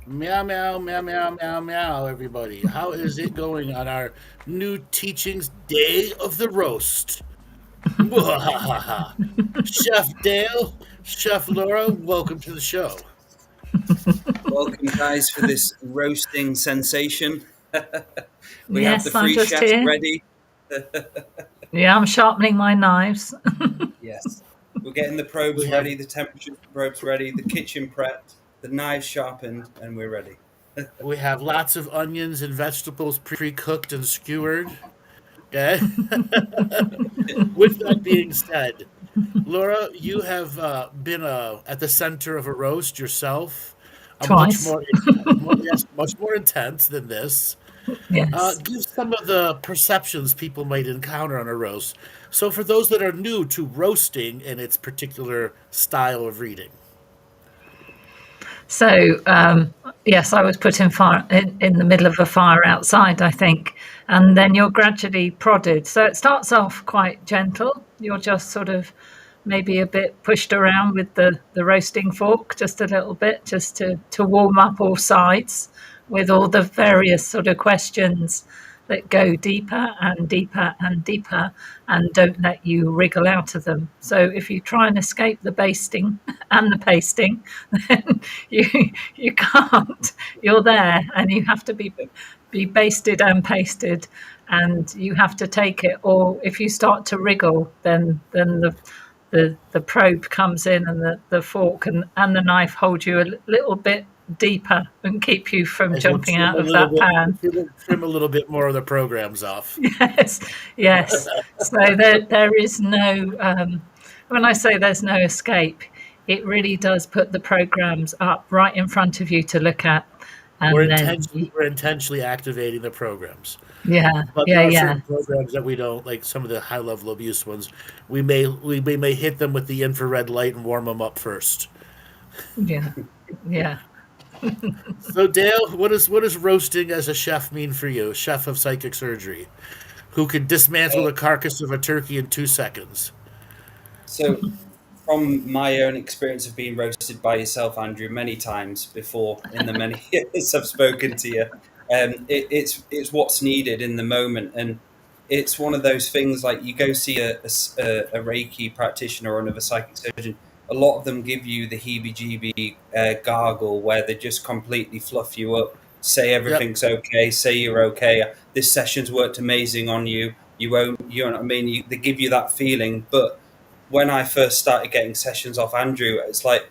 Meow, meow, meow, meow, meow, meow, everybody. How is it going on our new teachings day of the roast? Mwahaha. Chef Dale, Chef Laura, welcome to the show. Welcome, guys, for this roasting sensation. We have the Yes, I'm three just chefs here. ready. Yeah, I'm sharpening my knives. Yes, we're getting the probes We have ready, the temperature probes ready, the kitchen prepped, the knives sharpened, and we're ready. we have lots of onions and vegetables pre-cooked and skewered. Okay. With that being said, Laura, you have been at the center of a roast yourself, a much Twice. more, yes, much more intense than this. Yes. Give some of the perceptions people might encounter on a roast. So, for those that are new to roasting and its particular style of reading, So, yes, I was put in the middle of a fire outside, I think, and then you're gradually prodded. So it starts off quite gentle. You're just sort of maybe a bit pushed around with the roasting fork, just a little bit, just to warm up all sides with all the various sort of questions that go deeper and deeper and deeper and don't let you wriggle out of them. So if you try and escape the basting and the pasting, then you you can't. You're there, and you have to be basted and pasted, and you have to take it. Or if you start to wriggle, then the probe comes in, and the fork and the knife hold you a little bit deeper and keep you from as we'll jumping trim out a of little that bit, pan. trim a little bit more of the programs off. Yes, yes. So there is no. When I say there's no escape, it really does put the programs up right in front of you to look at, and then We're intentionally activating the programs. yeah, But yeah, there are yeah, certain programs that we don't like. Some of the high level abuse ones, we may hit them with the infrared light and warm them up first. yeah, yeah. So Dale, what does roasting as a chef mean for you, chef of psychic surgery, who can dismantle Uh, the carcass of a turkey in 2 seconds? so, from my own experience of being roasted by yourself, Andrew, many times before in the many years I've spoken to you, it's what's needed in the moment, and it's one of those things like you go see a Reiki practitioner or another psychic surgeon. A lot of them give you the heebie-jeebie gargle where they just completely fluff you up, say Yep. everything's okay, say you're okay. This session's worked amazing on you. You won't, you know what I mean? They give you that feeling, but when I first started getting sessions off Andrew, it's like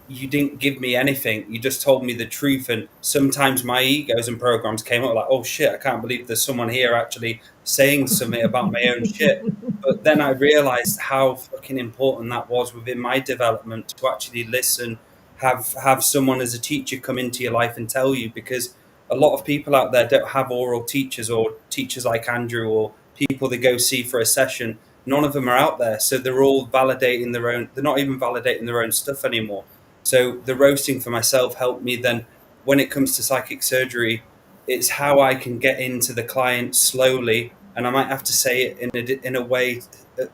you didn't give me anything. You just told me the truth. And sometimes my egos and programs came up like, oh shit, I can't believe there's someone here actually saying something about my own shit. But then I realized how fucking important that was within my development to actually listen, have someone as a teacher come into your life and tell you, because a lot of people out there don't have oral teachers or teachers like Andrew or people they go see for a session. None of them are out there. So they're all validating their own, they're not even validating their own stuff anymore. So the roasting for myself helped me then when it comes to psychic surgery, it's how I can get into the client slowly. And I might have to say it in a way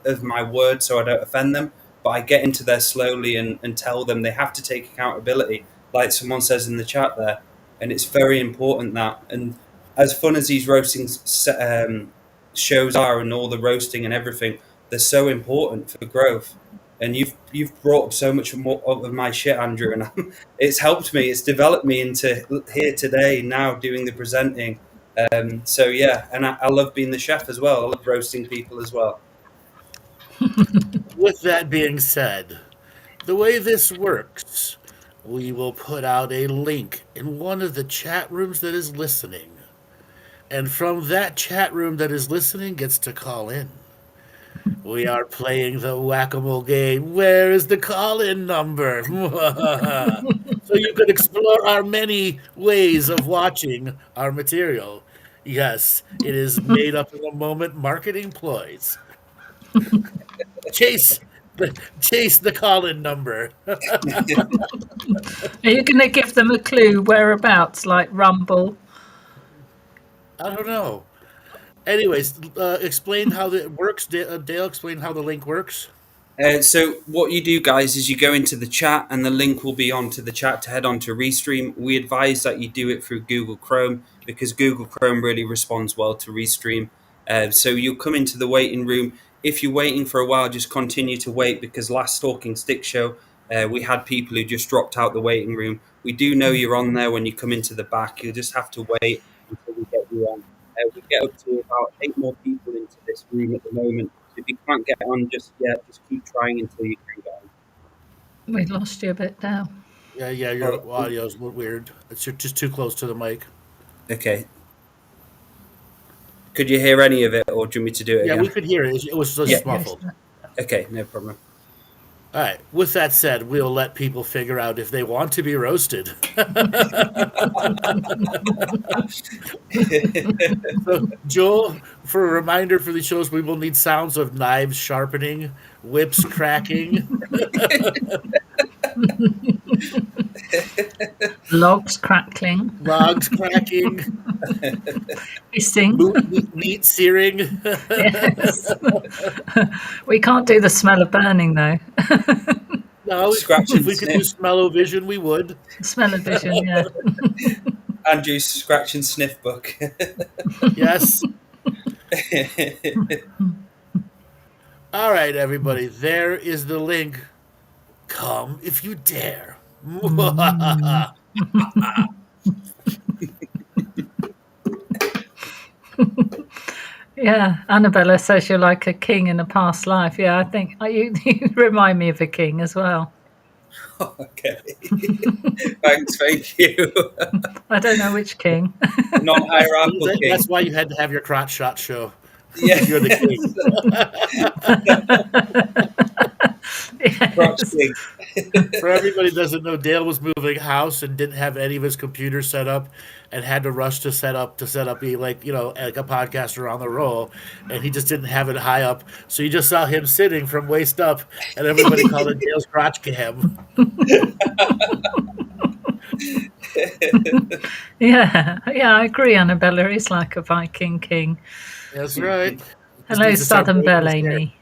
of my words so I don't offend them. But I get into there slowly and tell them they have to take accountability, like someone says in the chat there. And it's very important that. And as fun as these roasting shows are and all the roasting and everything, they're so important for growth, and you've brought up so much more of my shit, Andrew, and it's helped me. It's developed me into here today now doing the presenting. So yeah, and I love being the chef as well. I love roasting people as well. With that being said, the way this works, we will put out a link in one of the chat rooms that is listening. And from that chat room that is listening gets to call in. We are playing the whack-a-mole game. Where is the call-in number? So you can explore our many ways of watching our material. Yes, it is made up in a moment marketing ploys. Chase chase the call-in number. Are you going to give them a clue whereabouts, like Rumble? I don't know. Anyways, explain how it works. Dale, explain how the link works. So what you do, guys, is you go into the chat, and the link will be onto the chat to head on to Restream. We advise that you do it through Google Chrome because Google Chrome really responds well to Restream. So you'll come into the waiting room. If you're waiting for a while, just continue to wait because last Talking Stick show, we had people who just dropped out the waiting room. We do know you're on there when you come into the back. You'll just have to wait until we get you on. We get up to about 8 more people into this room at the moment. If you can't get on just yet, just keep trying until you can get on. We lost you a bit now. Yeah, your audio's weird. You're just too close to the mic. Okay. Could you hear any of it, or do you want me to do it again? Yeah, we could hear it. It was just muffled. Okay, no problem. All right. With that said, we'll let people figure out if they want to be roasted. So, Joel, for a reminder for the shows, we will need sounds of knives sharpening, whips cracking, Logs crackling, hissing, meat searing. Yes. We can't do the smell of burning though. No, Scratch and if we could sniff. do smell-o-vision, we would. Smell-o-vision, yeah. Andrew's scratch and sniff book. Yes. All right, everybody. There is the link. Come if you dare. Yeah, Annabella says you're like a king in a past life. Yeah, I think you remind me of a king as well. Okay. Thanks, thank you. I don't know which king. Non-hierarchal king. That's why you had to have your crotch shot show. Yeah. You're the king. Crotch king. For everybody who doesn't know, Dale was moving house and didn't have any of his computers set up and had to rush to set up be like a podcaster on the roll, and he just didn't have it high up, so you just saw him sitting from waist up, and everybody called it Dale's crotch cam. Yeah, I agree. Annabella is like a Viking king. That's right. Hello, Southern Belle, Amy.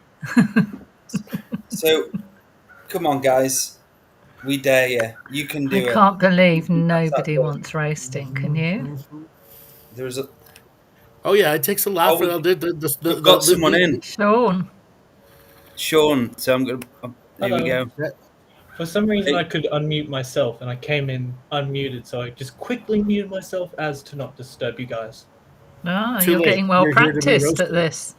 So, come on, guys. We dare you. You can do it. I can't believe nobody wants roasting, can you? There's a... Oh, yeah, it takes a lot for we've got someone in. Sean. So I'm going to... Here we go. For some reason, I could unmute myself, and I came in unmuted, so I just quickly muted myself as to not disturb you guys. Oh, you're getting well practiced at this.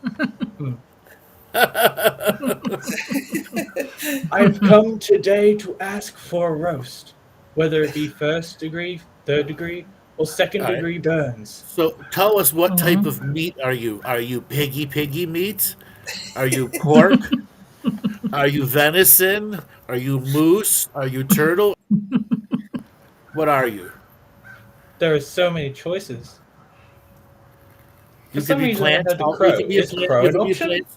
I've come today to ask for a roast, whether it be 1st degree, 3rd degree, or 2nd degree burns. So tell us, what type of meat are you? Are you piggy meat? Are you pork? Are you venison? Are you moose? Are you turtle? What are you? There are so many choices. You could be plants.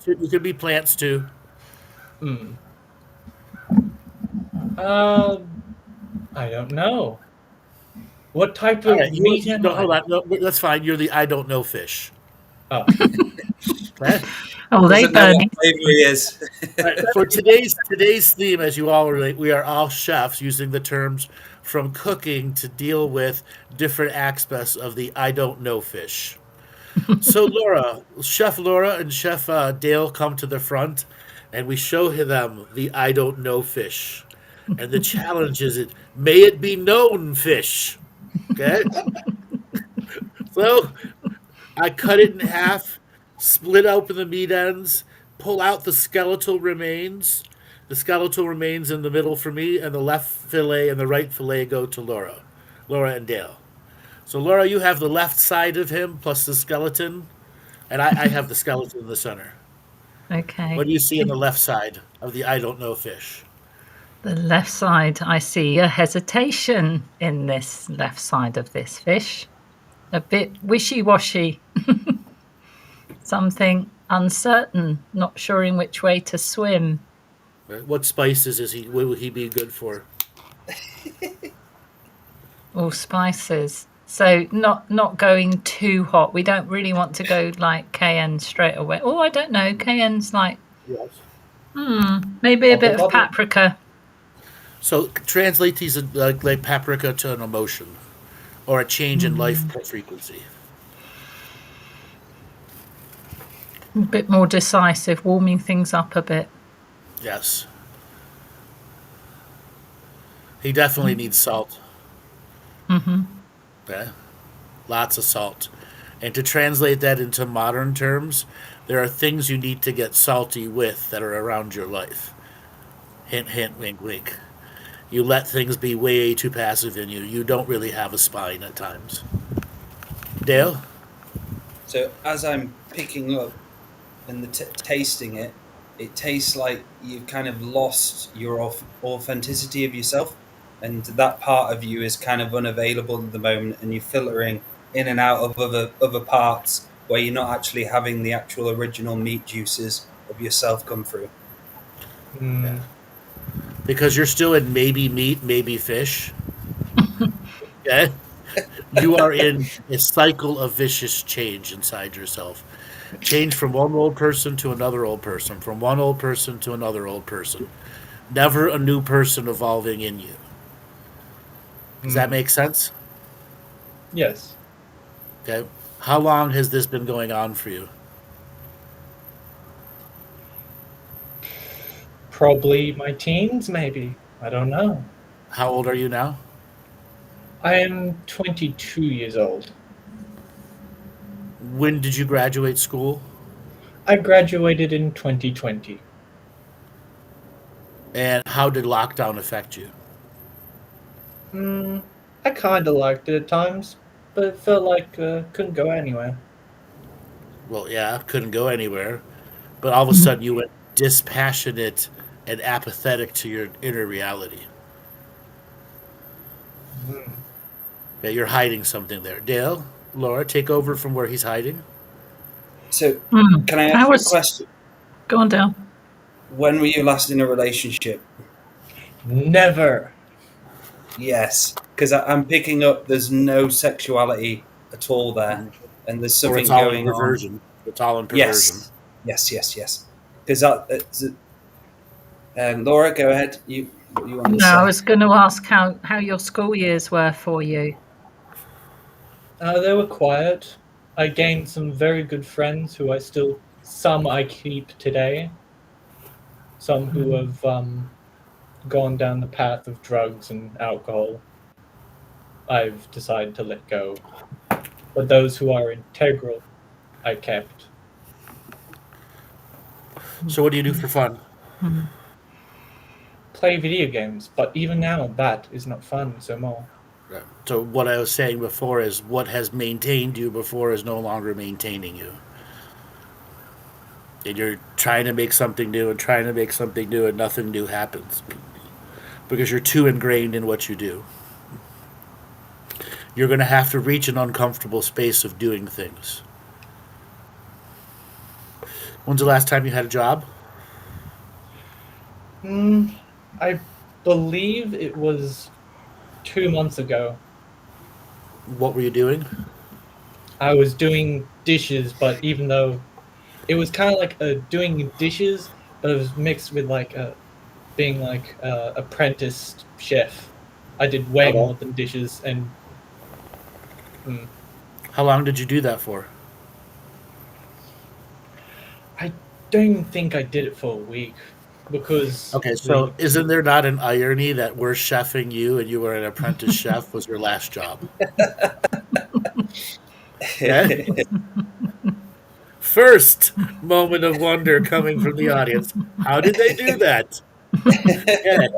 You could be plants too. I don't know. What type of meat am I? Hold on. No, that's fine. You're the I don't know fish. Oh. Okay. Oh, they burn. Is. Right, for today's theme, as you all relate, we are all chefs using the terms from cooking to deal with different aspects of the I don't know fish. So Chef Laura and Chef Dale come to the front, and we show them the I don't know fish. And the challenge is may it be known fish. Okay? So I cut it in half, split open the meat ends, pull out the skeletal remains. The skeletal remains in the middle for me, and the left fillet and the right fillet go to Laura and Dale. So, Laura, you have the left side of him plus the skeleton, and I have the skeleton in the center. Okay. What do you see in the left side of the I don't know fish? The left side, I see a hesitation in this left side of this fish. A bit wishy-washy. Something uncertain, not sure in which way to swim. What spices will he be good for? All spices. So not going too hot. We don't really want to go like cayenne straight away. Oh, I don't know. Cayenne's like... Yes. Maybe a bit of Bubble. paprika. So translate these like paprika to an emotion or a change in life frequency. A bit more decisive, warming things up a bit. Yes. He definitely needs salt. Okay. Lots of salt. And to translate that into modern terms, there are things you need to get salty with that are around your life. Hint, hint, wink, wink. You let things be way too passive in you. You don't really have a spine at times. Dale? So as I'm picking up and tasting it, it tastes like you've kind of lost your authenticity of yourself, and that part of you is kind of unavailable at the moment, and you're filtering in and out of other parts where you're not actually having the actual original meat juices of yourself come through. Yeah. Because you're still in maybe meat, maybe fish. Okay? You are in a cycle of vicious change inside yourself. Change from one old person to another old person, from one old person to another old person. Never a new person evolving in you. Does that make sense? Yes. Okay. How long has this been going on for you? Probably my teens, maybe. I don't know. How old are you now? I am 22 years old. When did you graduate school? I graduated in 2020. And how did lockdown affect you? I kind of liked it at times, but it felt like couldn't go anywhere. Well, yeah, couldn't go anywhere. But all of a sudden you went dispassionate and apathetic to your inner reality. Yeah, you're hiding something there. Dale, Laura, take over from where he's hiding. So can I ask you a question? Go on, Dale. When were you last in a relationship? Never. Yes, because I'm picking up there's no sexuality at all there, and there's Or something it's all in going on. perversion. It's all in perversion. Yes. Because Laura, go ahead. You want to No, I say? was going to ask how your school years were for you. They were quiet. I gained some very good friends who some I keep today. Some who have gone down the path of drugs and alcohol. I've decided to let go. But those who are integral, I kept. So what do you do for fun? Play video games, but even now that is not fun so more. So what I was saying before is what has maintained you before is no longer maintaining you. And you're trying to make something new and trying to make something new and nothing new happens. Because you're too ingrained in what you do. You're going to have to reach an uncomfortable space of doing things. When's the last time you had a job? I believe it was 2 months ago. What were you doing? I was doing dishes, but even though it was kind of like doing dishes, but it was mixed with being like apprenticed chef. I did way more than dishes, and How long did you do that for? I don't even think I did it for a week because Okay, so isn't there not an irony that we're chefing you and you were an apprentice chef was your last job? Okay? First moment of wonder coming from the audience. How did they do that? Okay.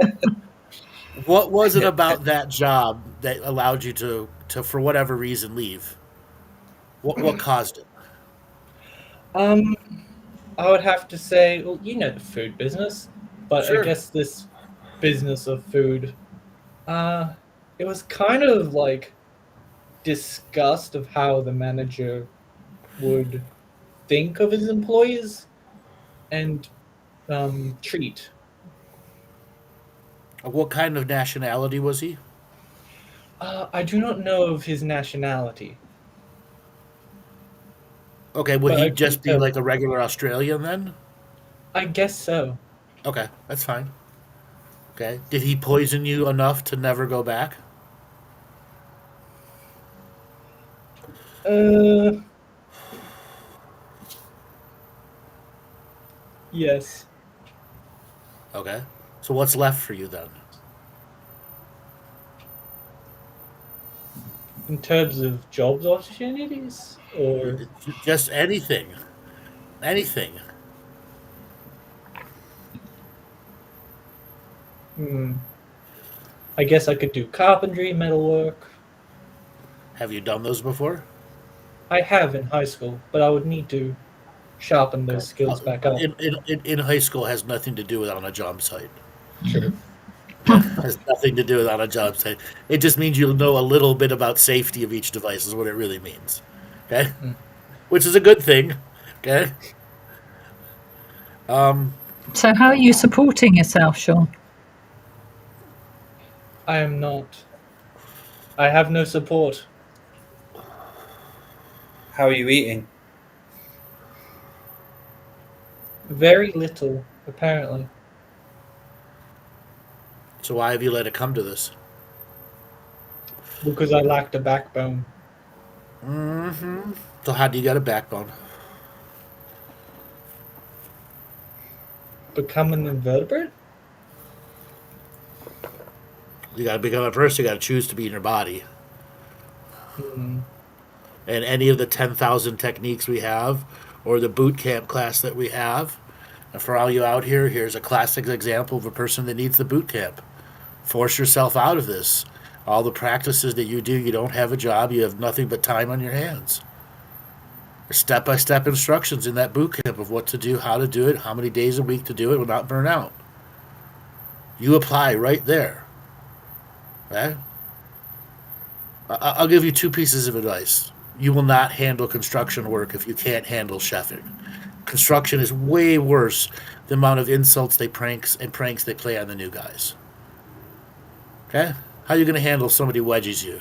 What was it about that job that allowed you to for whatever reason, leave? What caused it? I would have to say, well, you know the food business, but Sure. I guess this business of food, it was kind of like disgust of how the manager would think of his employees and treat. What kind of nationality was he? I do not know of his nationality. Okay, would But he I just couldn't be tell. like a regular Australian then? I guess so. Okay, that's fine. Okay. Did he poison you enough to never go back? Uh, yes. Okay. So what's left for you then? In terms of jobs opportunities, or Just anything. Anything. I guess I could do carpentry, metalwork. Have you done those before? I have in high school, but I would need to sharpen those skills back up. In high school has nothing to do with on a job site. Sure. Okay? Has nothing to do with on a job site. It just means you'll know a little bit about safety of each device is what it really means. Okay? Which is a good thing. Okay? So how are you supporting yourself, Sean? I am not. I have no support. How are you eating? Very little, apparently. So why have you let it come to this? Because I lacked a backbone. So how do you get a backbone? Become an invertebrate? You gotta become a person, you gotta choose to be in your body. And any of the 10,000 techniques we have, or the boot camp class that we have, and for all you out here, here's a classic example of a person that needs the boot camp. Force yourself out of this. All the practices that you do, you don't have a job, you have nothing but time on your hands. Step-by-step instructions in that boot camp of what to do, how to do it, how many days a week to do it will not burn out. You apply right there. Okay? I'll give you two pieces of advice. You will not handle construction work if you can't handle chefing. Construction is way worse the amount of insults they pranks they play on the new guys. Okay? How are you going to handle somebody wedges you?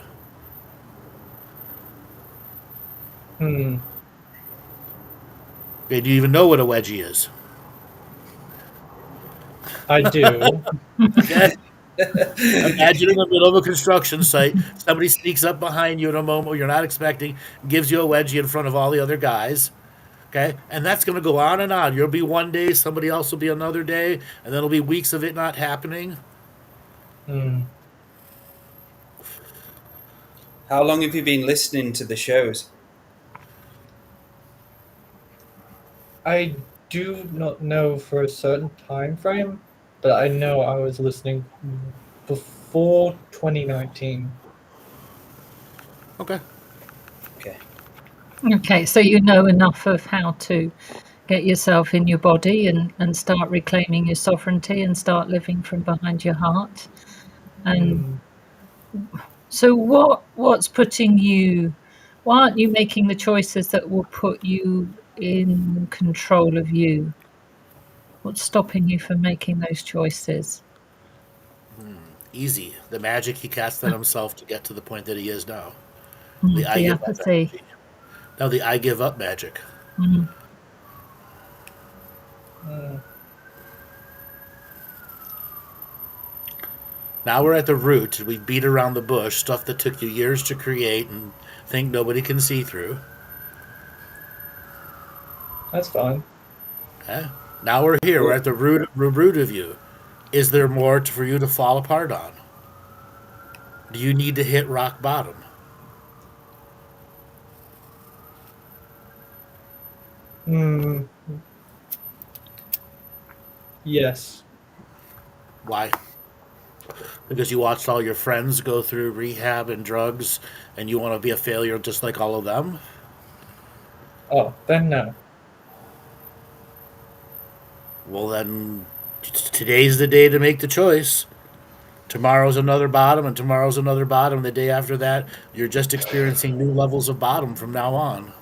Okay, do you even know what a wedgie is? I do. Okay? Imagine in the middle of a construction site, somebody sneaks up behind you in a moment where you're not expecting, gives you a wedgie in front of all the other guys. Okay? And that's going to go on and on. You'll be one day, somebody else will be another day, and then it'll be weeks of it not happening. How long have you been listening to the shows? I do not know for a certain time frame, but I know I was listening before 2019. Okay. Okay. Okay, so you know enough of how to get yourself in your body and start reclaiming your sovereignty and start living from behind your heart. And so what's putting you, why aren't you making the choices that will put you in control of you? What's stopping you from making those choices? Easy. The magic he cast on himself to get to the point that he is now. The I give up apathy. energy. No, the I give up magic. Now we're at the root. We beat around the bush, stuff that took you years to create and think nobody can see through. That's fine. Okay? Now we're here. We're at the root of you. Is there more for you to fall apart on? Do you need to hit rock bottom? Yes. Why? Because you watched all your friends go through rehab and drugs and you want to be a failure just like all of them? Oh, then no. Well, then today's the day to make the choice. Tomorrow's another bottom, and tomorrow's another bottom. The day after that, you're just experiencing new levels of bottom from now on.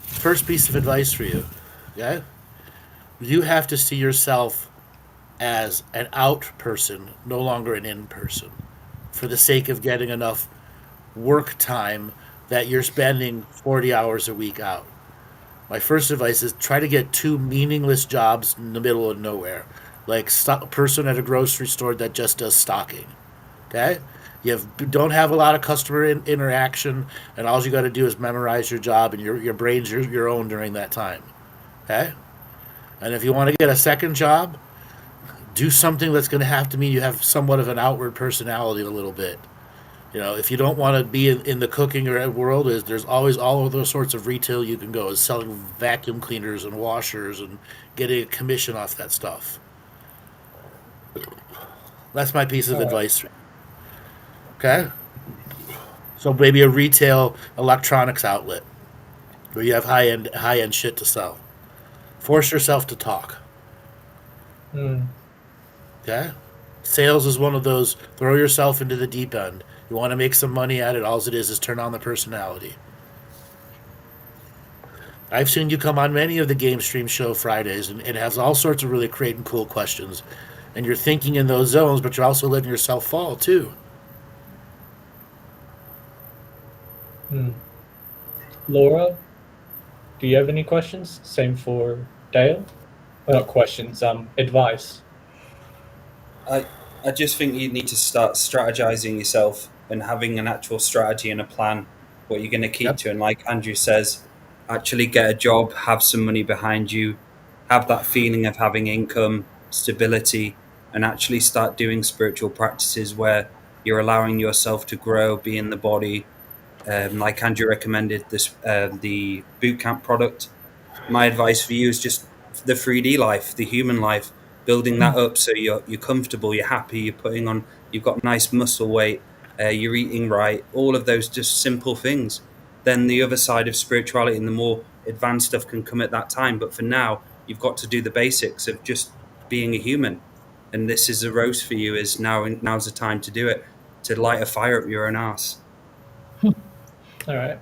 First piece of advice for you, okay? You have to see yourself as an out person, no longer an in person, for the sake of getting enough work time that you're spending 40 hours a week out. My first advice is try to get 2 meaningless jobs in the middle of nowhere, like a person at a grocery store that just does stocking. Okay, don't have a lot of customer interaction, and all you got to do is memorize your job, and your brain's your own during that time. Okay, and if you want to get a second job, do something that's going to have to mean you have somewhat of an outward personality a little bit. If you don't want to be in the cooking or world, there's always all of those sorts of retail you can go, is selling vacuum cleaners and washers and getting a commission off that stuff. That's my piece of advice. Okay? So maybe a retail electronics outlet where you have high end shit to sell. Force yourself to talk. Okay? Sales is one of those, throw yourself into the deep end. You want to make some money at it, all it is turn on the personality. I've seen you come on many of the Game Stream Show Fridays, and it has all sorts of really great and cool questions. And you're thinking in those zones, but you're also letting yourself fall, too. Laura, do you have any questions? Same for Dale? Well, not questions, advice. I just think you need to start strategizing yourself and having an actual strategy and a plan, what you're going to keep to. And like Andrew says, actually get a job, have some money behind you, have that feeling of having income, stability, and actually start doing spiritual practices where you're allowing yourself to grow, be in the body. Like Andrew recommended, the bootcamp product. My advice for you is just the 3D life, the human life, building that up so you're comfortable, you're happy, you've got nice muscle weight, you're eating right, all of those just simple things. Then the other side of spirituality and the more advanced stuff can come at that time. But for now, you've got to do the basics of just being a human. And this is a roast for you, is now's the time to do it, to light a fire up your own arse. All right.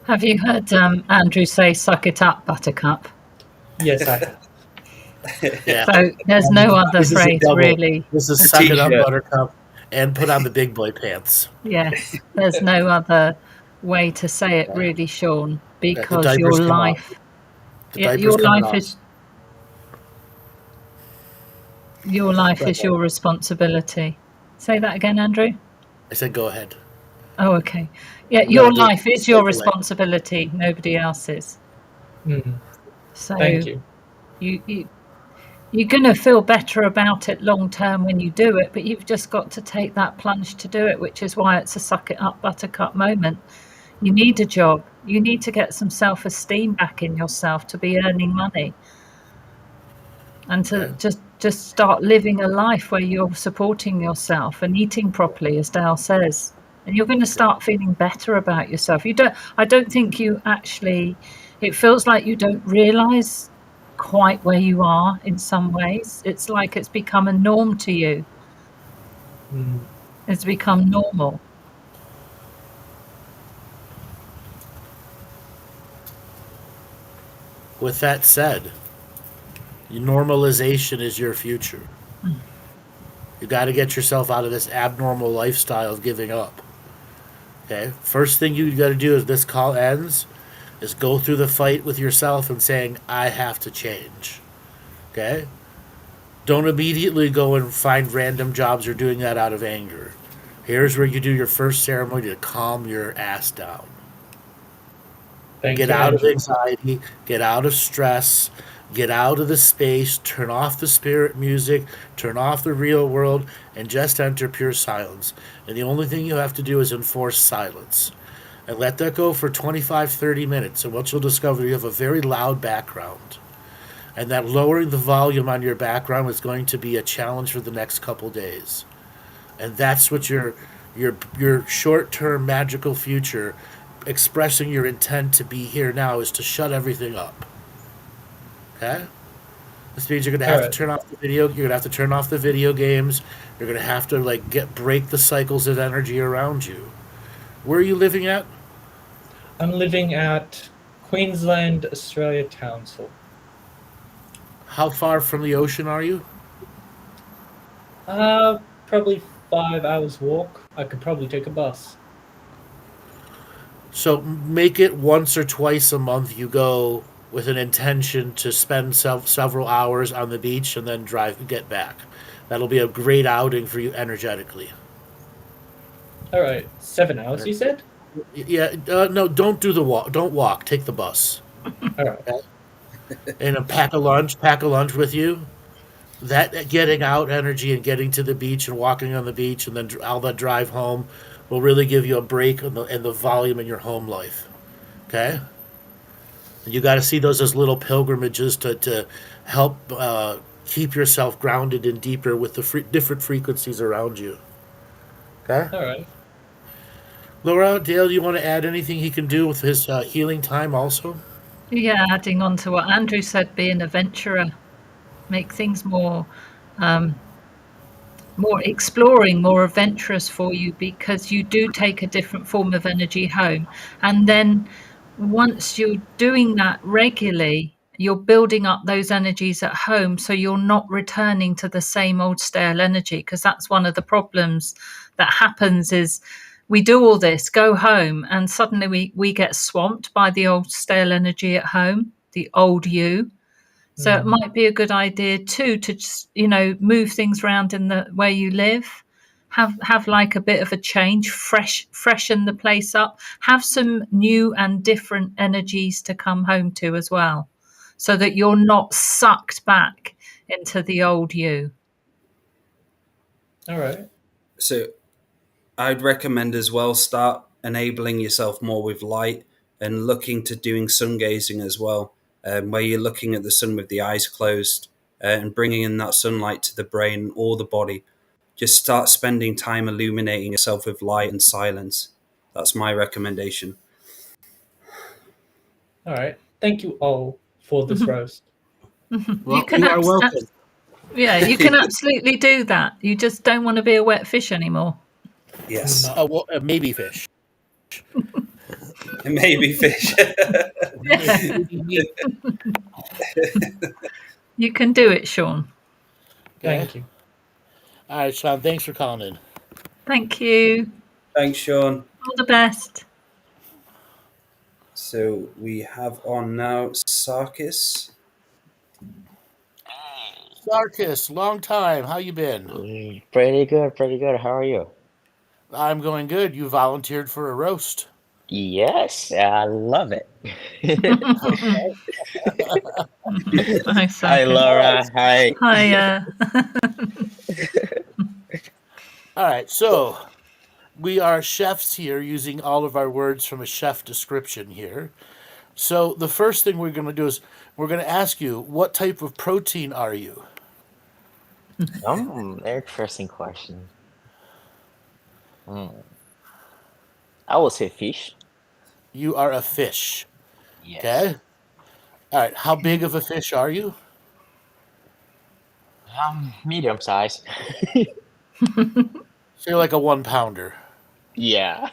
Have you heard Andrew say, "Suck it up, buttercup"? Yes, I have. Yeah. So there's no other phrase really. This is suck it up, buttercup, and put on the big boy pants. Yes, there's no other way to say it really, Sean, because your life is your responsibility. Say that again, Andrew. I said go ahead. Oh, okay. Yeah, your life is your responsibility, nobody else's. So Thank you. You're going to feel better about it long term when you do it, but you've just got to take that plunge to do it, which is why it's a suck it up, buttercup moment. You need a job. You need to get some self-esteem back in yourself to be earning money, and to just start living a life where you're supporting yourself and eating properly, as Dale says. And you're going to start feeling better about yourself. I don't think you actually, it feels like you don't realize quite where you are in some ways. It's like it's become a norm to you. It's become normal. With that said, normalization is your future. You got to get yourself out of this abnormal lifestyle of giving up. Okay? First thing you got to do as this call ends is go through the fight with yourself and saying, I have to change. Okay? Don't immediately go and find random jobs or doing that out of anger. Here's where you do your first ceremony to calm your ass down. Get out of anxiety, get out of stress, get out of the space, turn off the spirit music, turn off the real world, and just enter pure silence. And the only thing you have to do is enforce silence. And let that go for 25, 30 minutes. And what you'll discover, you have a very loud background. And that lowering the volume on your background is going to be a challenge for the next couple days. And that's what your short-term magical future, expressing your intent to be here now, is to shut everything up. Okay? This means you're going to have to turn off the video. You're going to have to turn off the video games. You're going to have to break the cycles of energy around you. Where are you living at? I'm living at Queensland, Australia, Townsville. How far from the ocean are you? Probably 5 hours walk. I could probably take a bus. So make it once or twice a month you go with an intention to spend several hours on the beach and then drive and get back. That'll be a great outing for you energetically. All right, 7 hours. You said. Yeah, no, don't do the walk. Don't walk. Take the bus. All right. And pack a lunch with you. That getting out energy and getting to the beach and walking on the beach and then all that drive home will really give you a break in the volume in your home life. Okay? And you got to see those as little pilgrimages to help keep yourself grounded and deeper with the different frequencies around you. Okay? All right. Laura, Dale, you want to add anything he can do with his healing time also? Yeah, adding on to what Andrew said, be an adventurer, make things more exploring, more adventurous for you, because you do take a different form of energy home. And then once you're doing that regularly, you're building up those energies at home, so you're not returning to the same old stale energy, because that's one of the problems that happens is we do all this, go home, and suddenly we get swamped by the old stale energy at home, the old you. So it might be a good idea too to just, move things around in the where you live. Have like a bit of a change, freshen the place up. Have some new and different energies to come home to as well, so that you're not sucked back into the old you. All right. So I'd recommend as well start enabling yourself more with light and looking to doing sun gazing as well, where you're looking at the sun with the eyes closed and bringing in that sunlight to the brain or the body. Just start spending time illuminating yourself with light and silence. That's my recommendation. All right. Thank you all for this roast. Well, you are welcome. Yeah, you can absolutely do that. You just don't want to be a wet fish anymore. Yes. Oh, well, maybe fish. Maybe fish. You can do it, Sean. Thank you. All right, Sean, thanks for calling in. Thank you. Thanks, Sean. All the best. So we have on now Sarcus. Sarcus, long time. How you been? Pretty good. How are you? I'm going good. You volunteered for a roast. Yes, I love it. Hi, Hi, Laura. Hi. Hi. All right, so we are chefs here using all of our words from a chef description here. So the first thing we're going to do is we're going to ask you, what type of protein are you? Interesting question. I will say fish. You are a fish. Yes. Okay. All right. How big of a fish are you? Medium size. So you're like a 1 pounder. Yeah.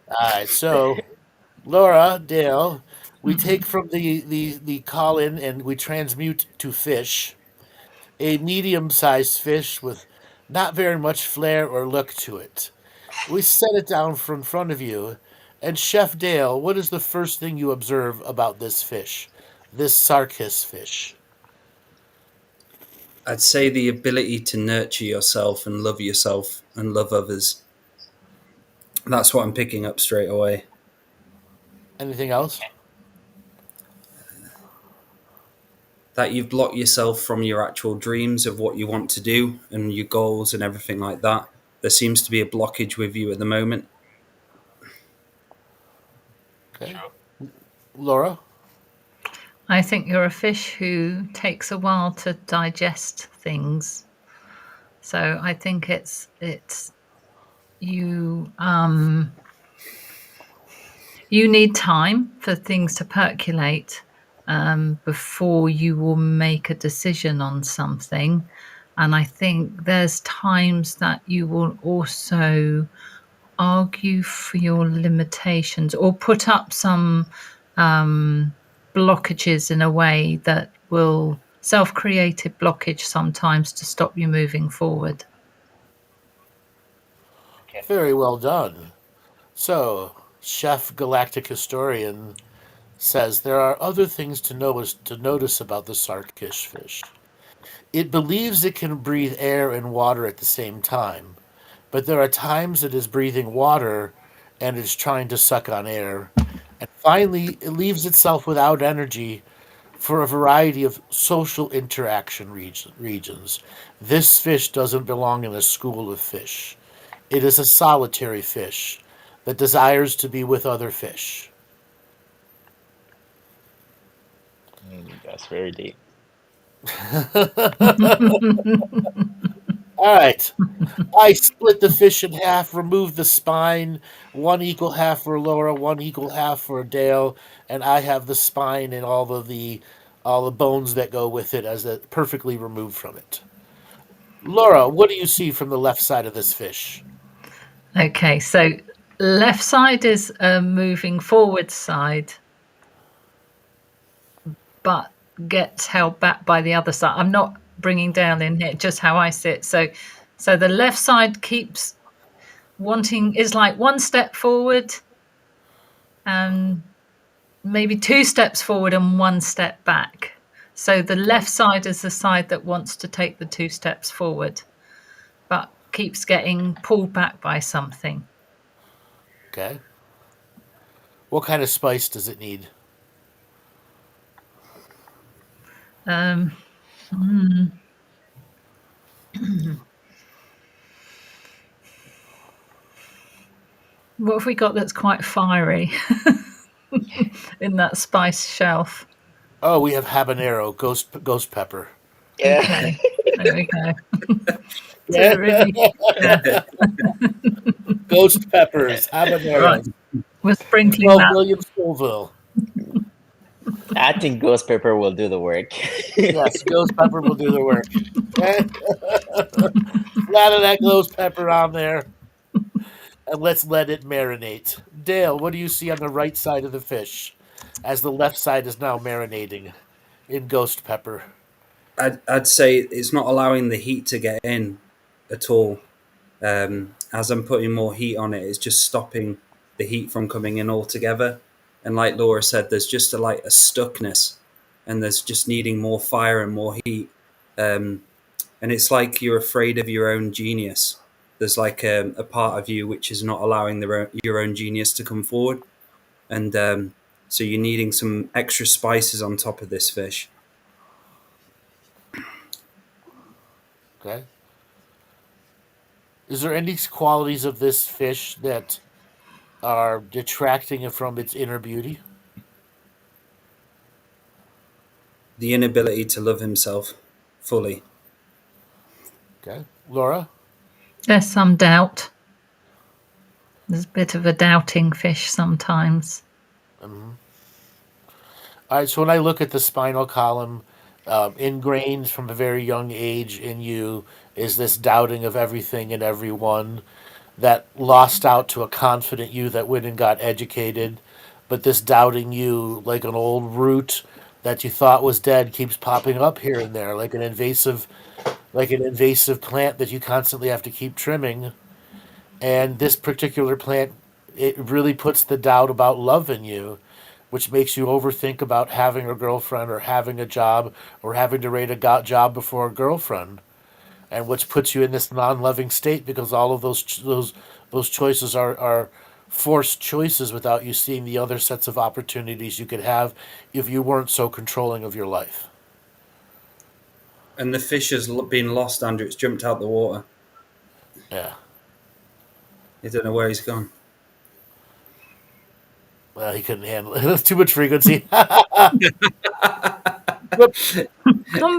All right. So, Laura, Dale, we take from the call in and we transmute to fish. A medium-sized fish with not very much flair or look to it. We set it down in front of you, and Chef Dale, what is the first thing you observe about this fish, this Sarcus fish? I'd say the ability to nurture yourself and love others. That's what I'm picking up straight away. Anything else? That you've blocked yourself from your actual dreams of what you want to do and your goals and everything like that. There seems to be a blockage with you at the moment. Okay. Laura? I think you're a fish who takes a while to digest things. So I think it's you you need time for things to percolate before you will make a decision on something. And I think there's times that you will also argue for your limitations or put up some blockages in a way that will self-created blockage sometimes to stop you moving forward. Very well done. So, Chef Galactic Historian says there are other things to notice about the Sarcus fish. It believes it can breathe air and water at the same time, but there are times it is breathing water and is trying to suck on air. And finally, it leaves itself without energy for a variety of social interaction regions. This fish doesn't belong in a school of fish. It is a solitary fish that desires to be with other fish. That's very deep. All right. I split the fish in half, removed the spine, one equal half for Laura, one equal half for Dale, and I have the spine and all the bones that go with it as perfectly removed from it. Laura, what do you see from the left side of this fish? Okay, so left side is a moving forward side, but gets held back by the other side. I'm not bringing down in here, just how I sit. So the left side keeps wanting, is like one step forward and maybe two steps forward and one step back. So the left side is the side that wants to take the two steps forward, but keeps getting pulled back by something. Okay. What kind of spice does it need? What have we got that's quite fiery in that spice shelf? Oh, we have habanero, ghost pepper. Yeah. Okay, there we go. So really, yeah, Ghost peppers, habanero. right. We're sprinkling Well, that. William Scoville. I think ghost pepper will do the work. Yes, ghost pepper will do the work. Flatten that ghost pepper on there, and let's let it marinate. Dale, what do you see on the right side of the fish, as the left side is now marinating in ghost pepper? I'd say it's not allowing the heat to get in at all. As I'm putting more heat on it, it's just stopping the heat from coming in altogether. And like Laura said, there's just a stuckness, and there's just needing more fire and more heat. And it's like you're afraid of your own genius. There's like a part of you which is not allowing your own genius to come forward. And so you're needing some extra spices on top of this fish. Okay. Is there any qualities of this fish that are detracting it from its inner beauty? The inability to love himself fully. Okay. Laura? There's some doubt. There's a bit of a doubting fish sometimes. All right, so when I look at the spinal column, ingrained from a very young age in you is this doubting of everything and everyone that lost out to a confident you that went and got educated. But this doubting you, like an old root that you thought was dead, keeps popping up here and there, like an invasive plant that you constantly have to keep trimming. And this particular plant, it really puts the doubt about love in you, which makes you overthink about having a girlfriend or having a job or having to rate a job before a girlfriend, and which puts you in this non-loving state because all of those choices are forced choices without you seeing the other sets of opportunities you could have if you weren't so controlling of your life. And the fish has been lost, Andrew. It's jumped out the water. Yeah. You don't know where he's gone. Well, he couldn't handle it. That's too much frequency. Come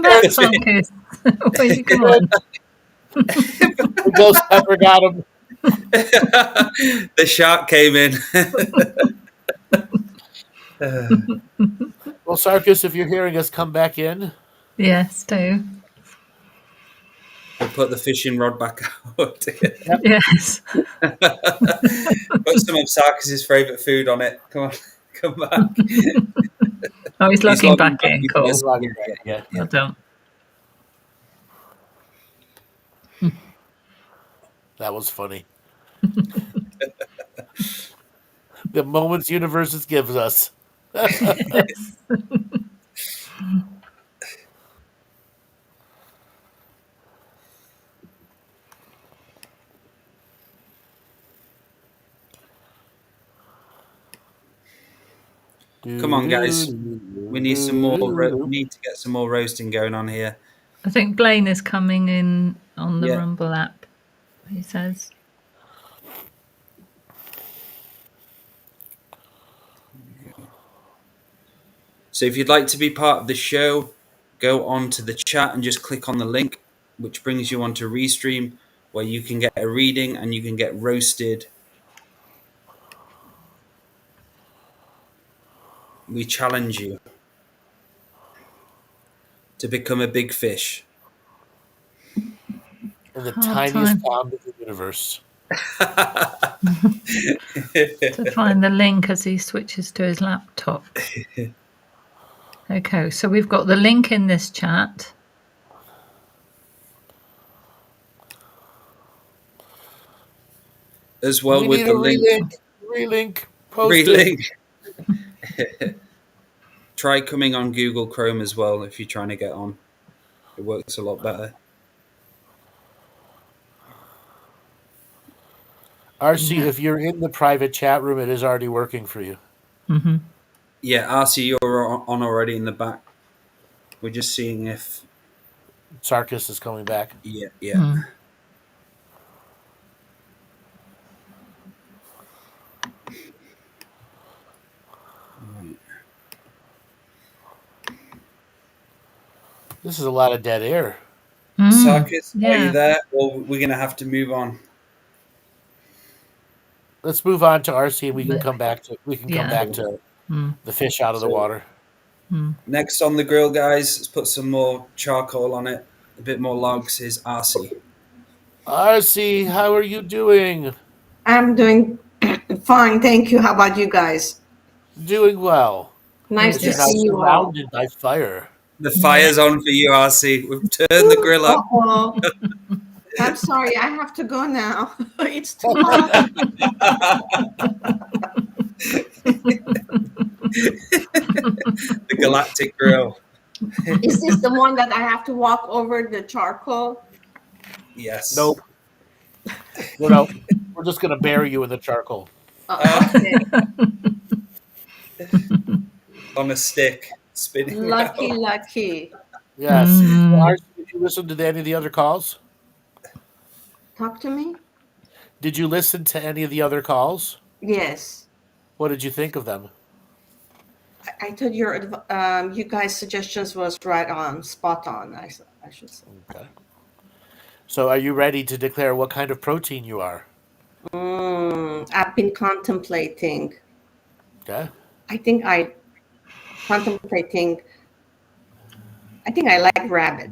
back, Sarcus. Where you going? The ghost pepper got him. The shark came in. Well, Sarcus, if you're hearing us, come back in. Yes, do. We'll put the fishing rod back out. Yes. Put some of Sarkis's favourite food on it. Come on, come back. Oh, he's logging back in. He's Cool. logging back. Yeah. Well done. That was funny. The moments universes gives us. Yes. Come on, guys. We need some more. We need to get some more roasting going on here. I think Blaine is coming in on the Yeah. Rumble app, he says. So if you'd like to be part of the show, go on to the chat and just click on the link, which brings you onto Restream, where you can get a reading and you can get roasted. We challenge you to become a big fish. In the Hard tiniest time. pond of the universe. To find the link as he switches to his laptop. Okay, so we've got the link in this chat. As well We with need the a link. relink. Post it. Relink. Try coming on Google Chrome as well if you're trying to get on. It works a lot better. RC, if you're in the private chat room, it is already working for you. Mm-hmm. Yeah, RC, you're on already in the back. We're just seeing if... Sarcus is coming back. Yeah. Mm. This is a lot of dead air. Sarcus, yeah. are you there? Or we're going to have to move on. Let's move on to RC, and we can But- come back to Mm. the fish out of the So- water. Mm. Next on the grill, guys, let's put some more charcoal on it. A bit more logs is RC. RC, how are you doing? I'm doing fine, thank you. How about you guys? Doing well. Nice But to you're now see you all. surrounded by fire. The fire's on for you, RC. We've turned the grill up. Uh-oh. I'm sorry, I have to go now. It's too hot. The Galactic Grill. Is this the one that I have to walk over the charcoal? Yes. Nope. No, we're just going to bury you in the charcoal. Okay. On a stick, spinning Lucky, around. lucky. Yes. Mm. RC, did you listen to any of the other calls? Talk to me? Did you listen to any of the other calls? Yes. What did you think of them? I thought you guys' suggestions was right on, spot on, I should say. Okay. So are you ready to declare what kind of protein you are? I've been contemplating. Okay. I think I like rabbit.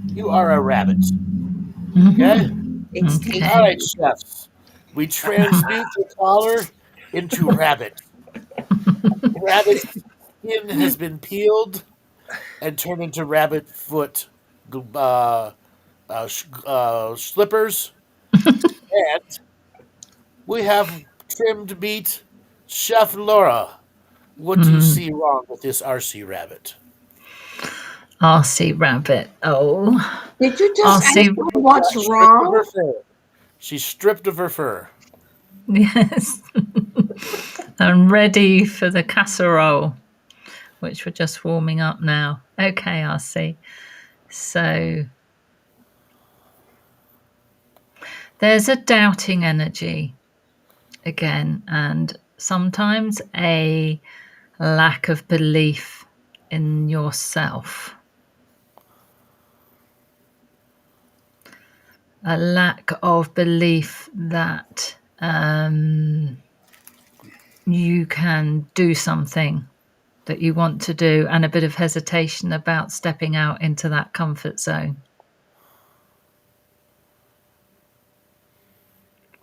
You are a rabbit. Mhm. Okay? It's Okay. tasty. All right, chefs. We transmute the collar into rabbit. Rabbit skin has been peeled and turned into rabbit foot slippers. And we have trimmed meat. Chef Laura, what do you see wrong with this RC rabbit? RC rabbit. Oh. Did you I'll just see. ask me what's Stripped of wrong? her fur. She's stripped of her fur. Yes. I'm ready for the casserole, which we're just warming up now. Okay, RC. So there's a doubting energy again, and sometimes a lack of belief in yourself. A lack of belief that you can do something that you want to do, and a bit of hesitation about stepping out into that comfort zone.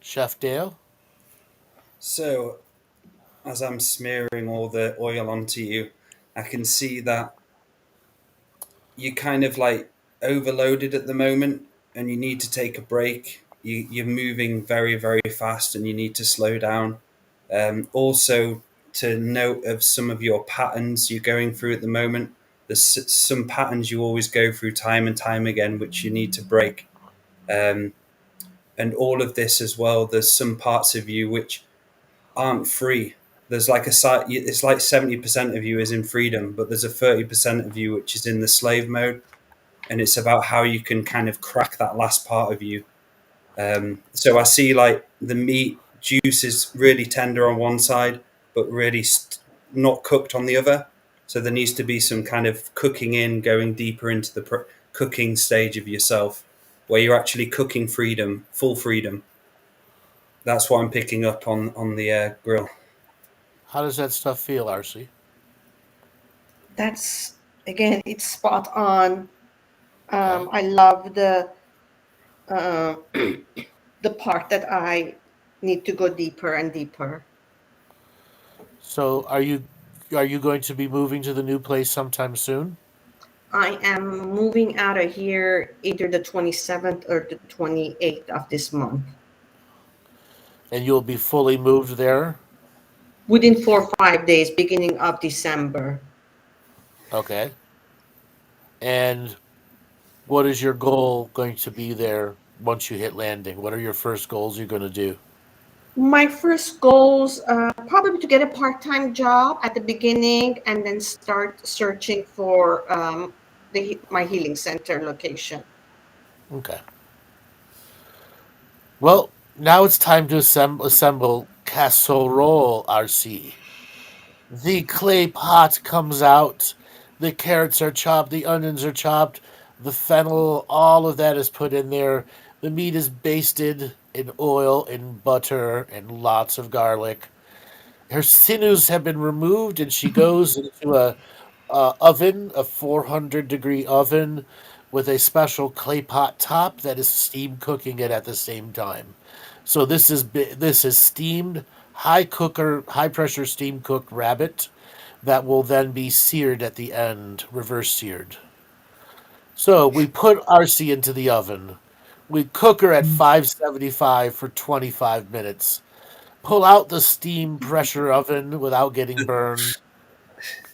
Chef Dale? So, as I'm smearing all the oil onto you, I can see that you're kind of like overloaded at the moment and you need to take a break. You're moving very, very fast and you need to slow down Also, to note of some of your patterns you're going through at the moment. There's some patterns you always go through time and time again, which you need to break. And all of this as well, there's some parts of you which aren't free. There's like a side, it's like 70% of you is in freedom, but there's a 30% of you which is in the slave mode. And it's about how you can kind of crack that last part of you. So I see like the meat juice is really tender on one side, but really not cooked on the other. So there needs to be some kind of cooking in, going deeper into the cooking stage of yourself, where you're actually cooking freedom, full freedom. That's what I'm picking up on the grill. How does that stuff feel, RC? That's, again, it's spot on. I love the the part that I need to go deeper and deeper. So are you going to be moving to the new place sometime soon? I am moving out of here either the 27th or the 28th of this month. And you'll be fully moved there? Within 4 or 5 days, beginning of December. Okay. And what is your goal going to be there once you hit landing? What are your first goals you're going to do? My first goals probably to get a part-time job at the beginning and then start searching for my healing center location. Okay. Well, now it's time to assemble casserole, RC. The clay pot comes out. The carrots are chopped. The onions are chopped. The fennel, all of that is put in there. The meat is basted in oil and butter and lots of garlic. Her sinews have been removed, and she goes into a oven, a 400-degree oven, with a special clay pot top that is steam cooking it at the same time. So this is steamed high pressure steam cooked rabbit that will then be seared at the end, reverse seared. So we put RC into the oven. We cook her at 575 for 25 minutes. Pull out the steam pressure oven without getting burned.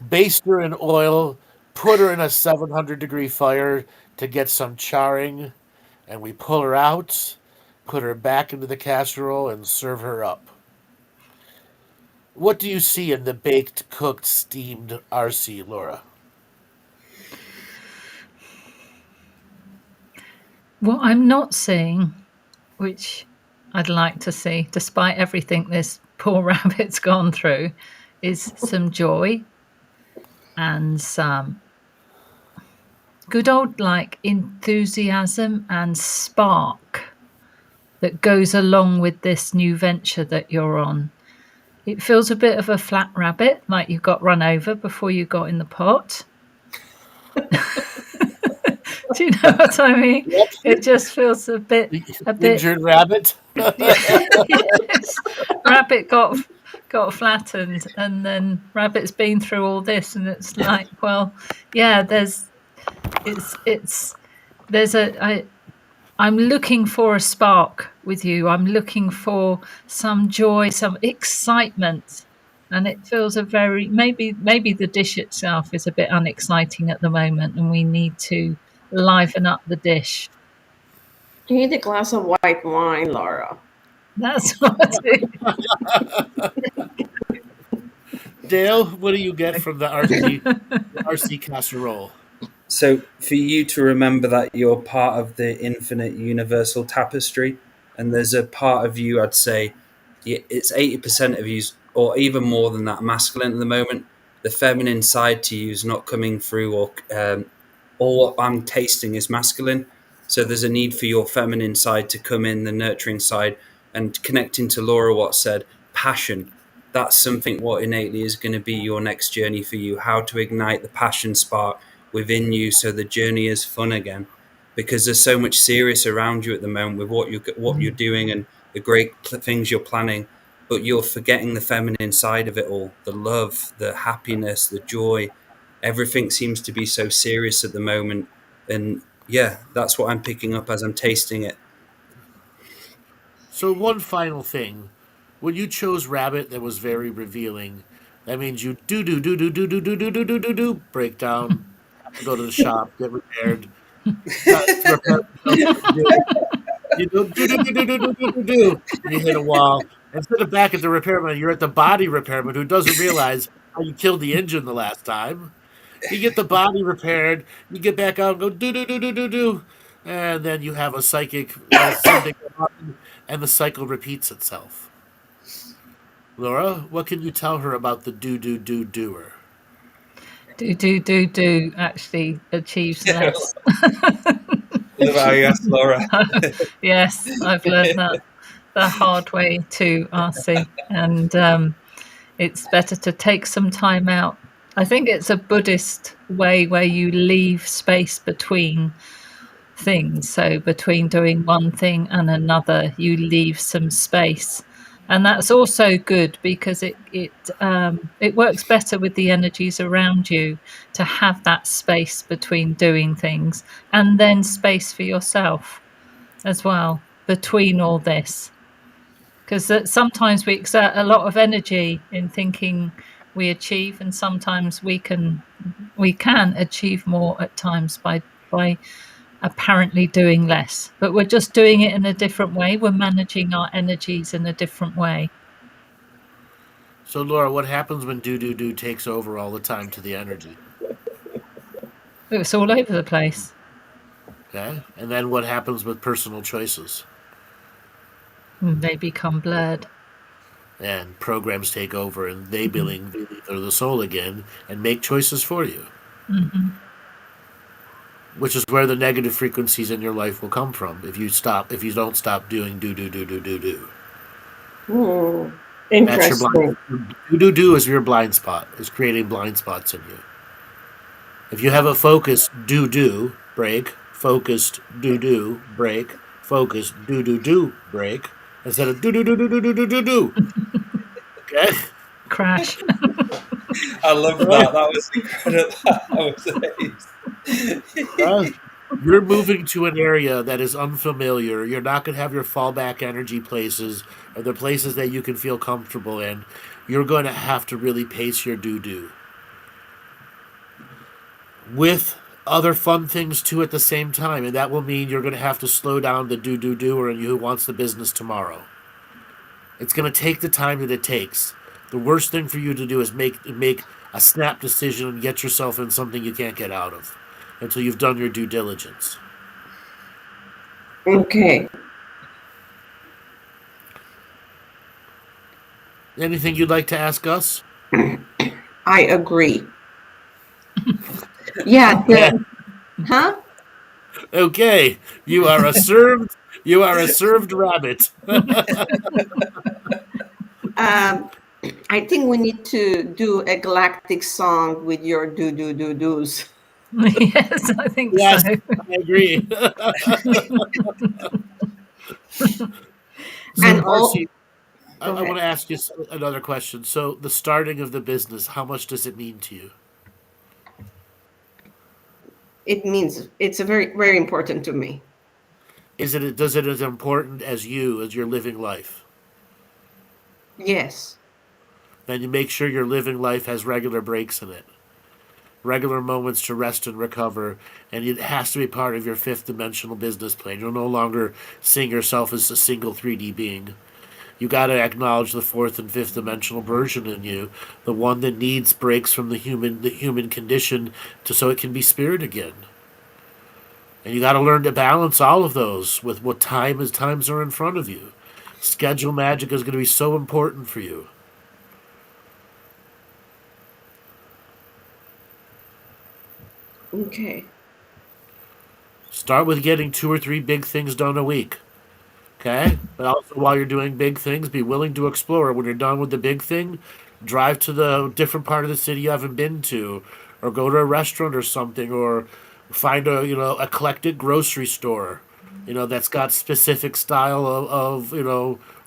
Baste her in oil. Put her in a 700-degree fire to get some charring. And we pull her out, put her back into the casserole, and serve her up. What do you see in the baked, cooked, steamed RC, Laura? What I'm not seeing, which I'd like to see, despite everything this poor rabbit's gone through, is some joy and some good old like enthusiasm and spark that goes along with this new venture that you're on. It feels a bit of a flat rabbit, like you got run over before you got in the pot. Do you know what I mean? Yep. It just feels a bit Injured rabbit. Yes. Rabbit got flattened, and then Rabbit's been through all this, and it's like, well, yeah, I'm looking for a spark with you. I'm looking for some joy, some excitement. And it feels maybe the dish itself is a bit unexciting at the moment, and we need to liven up the dish. You need a glass of white wine, Laura. That's what it is. Dale, what do you get from the RC casserole? So for you to remember that you're part of the infinite universal tapestry, and there's a part of you, I'd say, it's 80% of you, or even more than that, masculine at the moment. The feminine side to you is not coming through, or all what I'm tasting is masculine. So there's a need for your feminine side to come in, the nurturing side, and connecting to Laura what said, passion. That's something what innately is going to be your next journey for you, how to ignite the passion spark within you so the journey is fun again, because there's so much serious around you at the moment with what you're doing and the great things you're planning, but you're forgetting the feminine side of it all, the love, the happiness, the joy. Everything seems to be so serious at the moment, and yeah, that's what I'm picking up as I'm tasting it. So one final thing. when you chose rabbit, that was very revealing. That means you do break down, have to go to the shop, get repaired. Repair you go do, and you hit a wall. Instead of back at the repairman, you're at the body repairman who doesn't realize how you killed the engine the last time. You get the body repaired, you get back out and go do, and then you have a psychic sending, and the cycle repeats itself. Laura, what can you tell her about the doer? Do actually achieves less. Love how you asked Laura. Yes, I've learned that the hard way too, RC. And it's better to take some time out. I think it's a Buddhist way where you leave space between things. So between doing one thing and another, you leave some space. And that's also good because it works better with the energies around you to have that space between doing things, and then space for yourself as well between all this. Because sometimes we exert a lot of energy in thinking we achieve, and sometimes we can achieve more at times by apparently doing less, but we're just doing it in a different way. We're managing our energies in a different way. So, Laura, what happens when do takes over all the time to the energy? It's all over the place. Okay, and then what happens with personal choices? They become blurred. And programs take over, and they believe they're the soul again and make choices for you. Mm-hmm. Which is where the negative frequencies in your life will come from if you don't stop doing do. Interesting. That's your blind. Do is your blind spot. Is creating blind spots in you. If you have a focused do break, focused do break, focused do break, instead of do. Okay. Crash. I love that. That was incredible. That was amazing. You're moving to an area that is unfamiliar. You're not going to have your fallback energy places or the places that you can feel comfortable in. You're going to have to really pace your do. With other fun things too at the same time, and that will mean you're going to have to slow down the doer and you who wants the business tomorrow. It's going to take the time that it takes. The worst thing for you to do is make a snap decision and get yourself in something you can't get out of until you've done your due diligence. Okay. Anything you'd like to ask us? I agree. Yeah. Huh? Okay. You are a served rabbit. I think we need to do a galactic song with your do's. Yes, I think Yes, so. I agree. And Marcy, I Go ahead. want to ask you another question. So, the starting of the business, how much does it mean to you? It means it's a very, very important to me. Does it as important as you're living life? Yes. Then you make sure your living life has regular breaks in it, regular moments to rest and recover, and it has to be part of your fifth dimensional business plan. You'll no longer seeing yourself as a single 3D being. You got to acknowledge the fourth and fifth dimensional version in you, the one that needs breaks from the human condition so it can be spirit again. And you got to learn to balance all of those with what times are in front of you. Schedule magic is going to be so important for you. Okay. Start with getting 2 or 3 big things done a week. Okay? But also while you're doing big things, be willing to explore. When you're done with the big thing, drive to the different part of the city you haven't been to, or go to a restaurant or something, or find a eclectic grocery store, that's got specific style of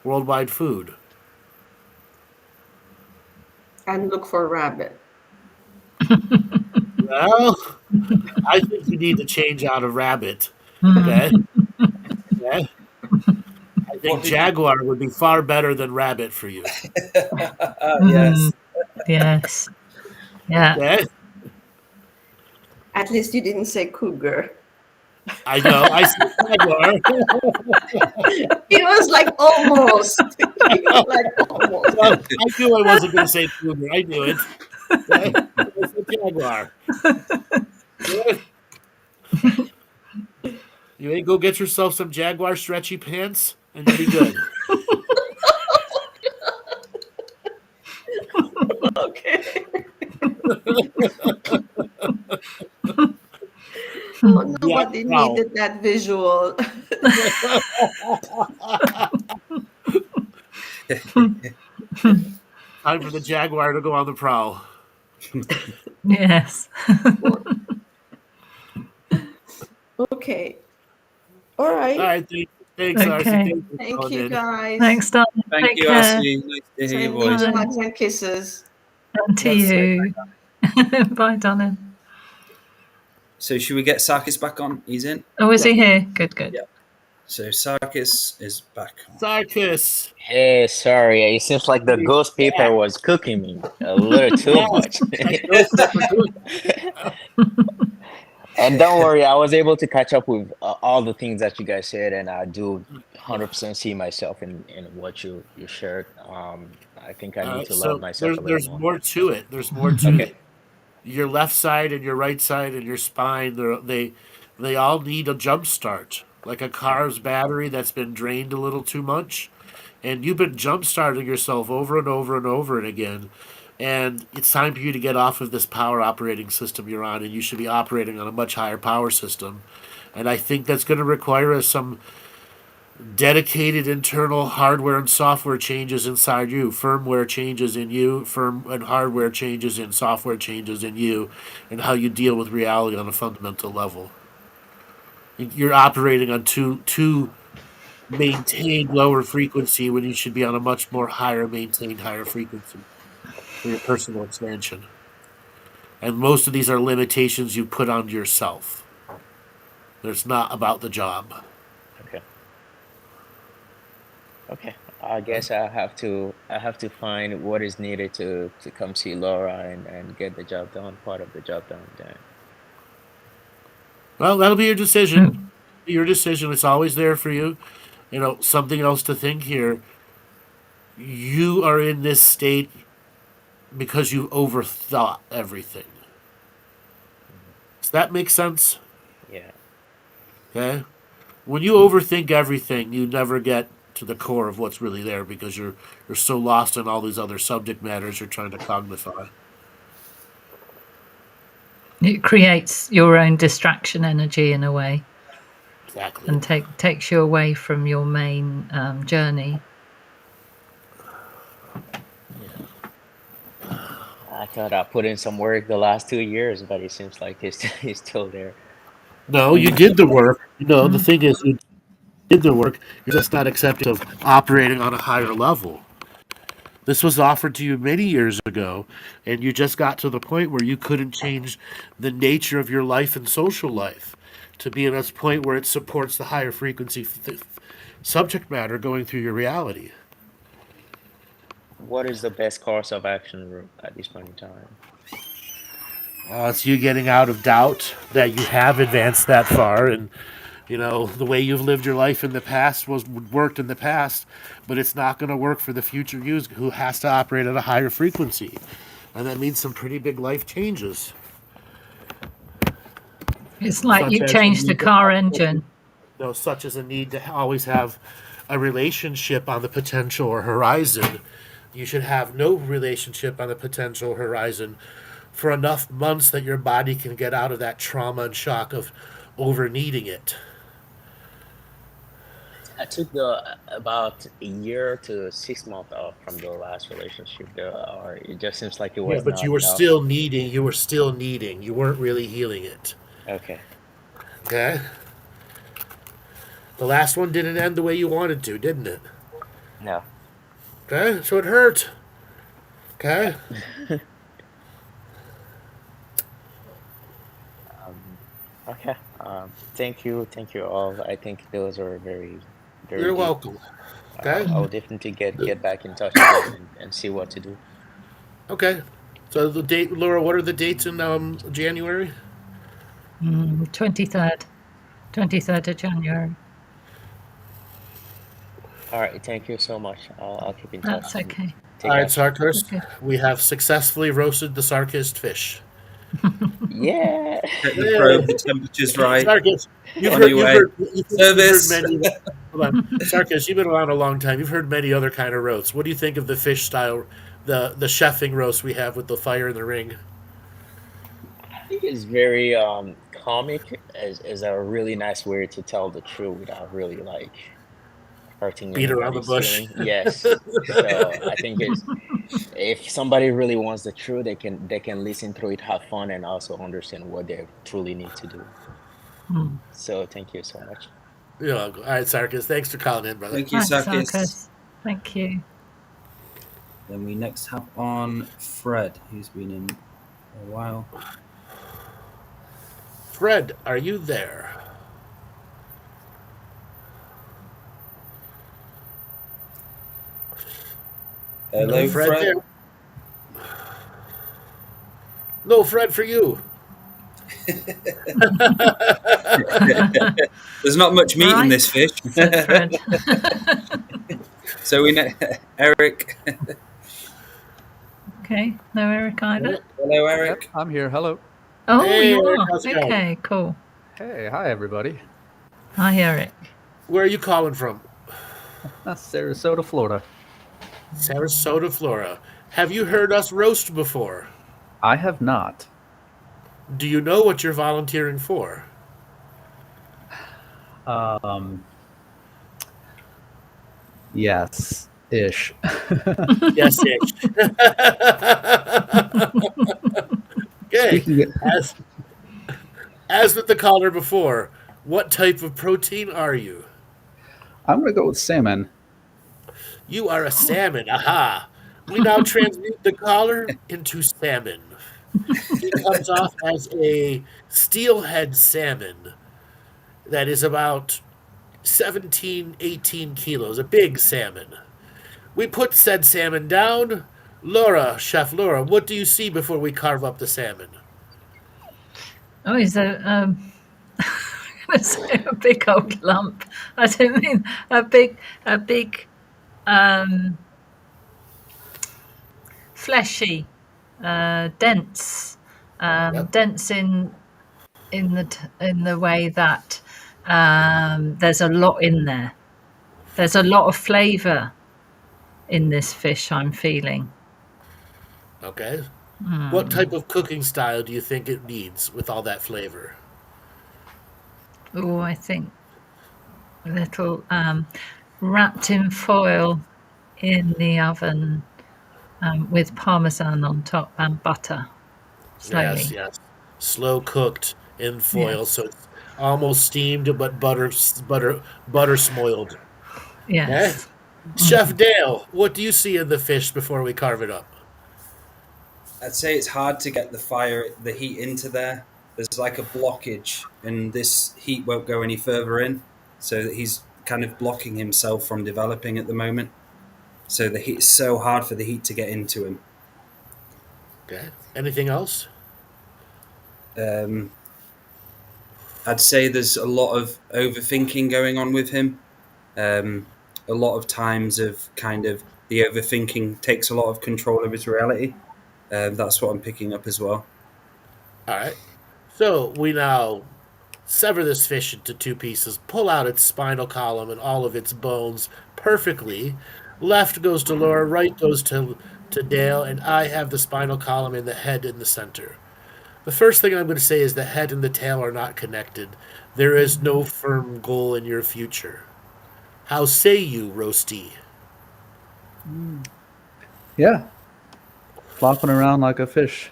worldwide food. And look for a rabbit. Well, I think you need to change out of rabbit. Okay? Okay? I think jaguar would be far better than rabbit for you. Yes. Yes. Yeah. Okay? At least you didn't say cougar. I know. I said jaguar. It was like almost. It was like almost. Well, I knew I wasn't going to say cougar. I knew it. Okay? I said jaguar. You ain't go get yourself some jaguar stretchy pants, and you'll be good. Okay. Oh, nobody wow. needed that visual. Time for the jaguar to go on the prowl. Yes. Okay. All right. All right, thanks, Okay. Arcee. Thank you, guys. Thanks, darling. Thank Take you, care. Ashley. Nice to hear your Sending voice. you hugs and kisses. And to Yes, you. Bye, darling. So should we get Sarcus back on? He's in. Oh, is he here? Good, good. Yeah. So Sarcus is back on. Sarcus. Hey, sorry. It seems like the ghost paper was cooking me a little too much. And don't worry, I was able to catch up with all the things that you guys said, and I do 100% see myself in what you shared. I think I need to love myself a little there's more. more to it. There's more to it. Your left side and your right side and your spine, they all need a jump start, like a car's battery that's been drained a little too much, and you've been jump starting yourself over and over and over and again. And it's time for you to get off of this power operating system you're on, and you should be operating on a much higher power system. And I think that's going to require some dedicated internal hardware and software changes inside you, firmware changes in you, and hardware changes in software changes in you, and how you deal with reality on a fundamental level. You're operating on too maintained lower frequency when you should be on a much more higher maintained higher frequency for your personal expansion. And most of these are limitations you put on yourself. It's not about the job. Okay. I guess I have to find what is needed to come see Laura and get the job done, part of the job done. Then. Well, that'll be your decision. Your decision. It's always there for you. You know, something else to think here. You are in this state because you overthought everything. Does that make sense? Yeah. Okay? When you overthink everything, you never get to the core of what's really there because you're so lost in all these other subject matters you're trying to cognify. It creates your own distraction energy in a way. Exactly. And takes you away from your main journey. I thought I put in some work the last 2 years, but it seems like he's still there. No, you did the work. You know, the thing is, you did the work. You're just not accepting of operating on a higher level. This was offered to you many years ago, and you just got to the point where you couldn't change the nature of your life and social life to be at a point where it supports the higher frequency subject matter going through your reality. What is the best course of action at this point in time? It's you getting out of doubt that you have advanced that far, and you know the way you've lived your life in the past worked in the past, but it's not going to work for the future you who has to operate at a higher frequency, and that means some pretty big life changes. It's like you changed the car engine. Such as a need to always have a relationship on the potential or horizon. You should have no relationship on the potential horizon for enough months that your body can get out of that trauma and shock of over needing it. I took about a year to 6 months off from the last relationship there, or it just seems like it was. Yeah, but not you were enough. still needing. You were still needing. You weren't really healing it. Okay. Okay. The last one didn't end the way you wanted to, didn't it? No. Okay, so it hurt. Okay. Okay. Thank you all. I think those are very very You're deep. welcome. Okay. I'll definitely get back in touch again and see what to do. Okay. So the date, Laura. What are the dates in January? 23rd of January. All right, thank you so much. I'll keep in touch. That's okay. All right, action. Sarcus. Okay. We have successfully roasted the Sarcus fish. Yeah. Get the probe, the temperature's right. Sarcus, you've On heard, your you've way. heard, you've Service. heard many. Hold on, Sarcus, you've been around a long time. You've heard many other kind of roasts. What do you think of the fish style, the chefing roast we have with the fire in the ring? I think it's very comic as a really nice way to tell the truth without really like hurting Beat around the anybody's bush. feeling. Yes. So I think if somebody really wants the truth, they can listen through it, have fun, and also understand what they truly need to do. So thank you so much. You're welcome. All right, Sarcus. Thanks for calling in, brother. Thank you, Thanks, Sarkis. Sarcus. Thank you. Then we next have on Fred, who's been in a while. Fred, are you there? Hello, Fred. Fred. There. No, Fred, for you. There's not much meat in Right. this fish. Said Fred. So we know Eric. Okay. No Eric either. Hello, Eric. Yep, I'm here. Hello. Oh, Hey, you Eric, are. how's it going? Okay, cool. Hey, hi everybody. Hi, Eric. Where are you calling from? That's Sarasota, Florida. Sarasota, Florida. Have you heard us roast before? I have not. Do you know what you're volunteering for? Yes, ish. Yes, Ish. Okay. As with the caller before, what type of protein are you? I'm gonna go with salmon. You are a salmon. Aha. We now transmute the caller into salmon. He comes off as a steelhead salmon that is about 17, 18 kilos, a big salmon. We put said salmon down. Laura, Chef Laura, what do you see before we carve up the salmon? Oh, he's a gonna say a big old lump. I don't mean a big fleshy, dense, dense in the way that there's a lot in there. There's a lot of flavour in this fish, I'm feeling. Okay. What type of cooking style do you think it needs with all that flavor? Oh, I think a little wrapped in foil in the oven with parmesan on top and butter. Slowly. Yes. Slow cooked in foil, so it's almost steamed but butter smoiled. Yes. Chef Dale, what do you see in the fish before we carve it up? I'd say it's hard to get the heat into there. There's like a blockage, and this heat won't go any further in. So that he's kind of blocking himself from developing at the moment. So the heat is so hard for the heat to get into him. Okay. Anything else? I'd say there's a lot of overthinking going on with him. A lot of times of kind of the overthinking takes a lot of control of his reality. That's what I'm picking up as well. All right. So we now sever this fish into two pieces, pull out its spinal column and all of its bones perfectly. Left goes to Laura, right goes to Dale, and I have the spinal column and the head in the center. The first thing I'm going to say is the head and the tail are not connected. There is no firm goal in your future. How say you, Roasty? Yeah. Flopping around like a fish.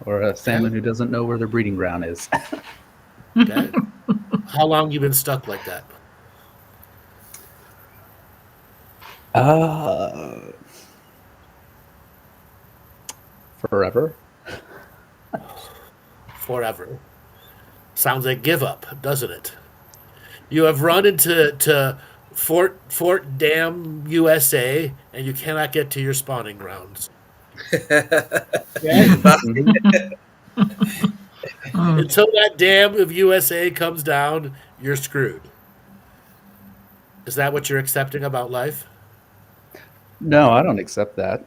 Or a salmon who doesn't know where their breeding ground is. Okay. How long you been stuck like that? Forever. Forever. Sounds like give up, doesn't it? You have run into Fort Dam, USA, and you cannot get to your spawning grounds. Yeah. Until that dam of USA comes down, you're screwed. Is that what you're accepting about life? No, I don't accept that.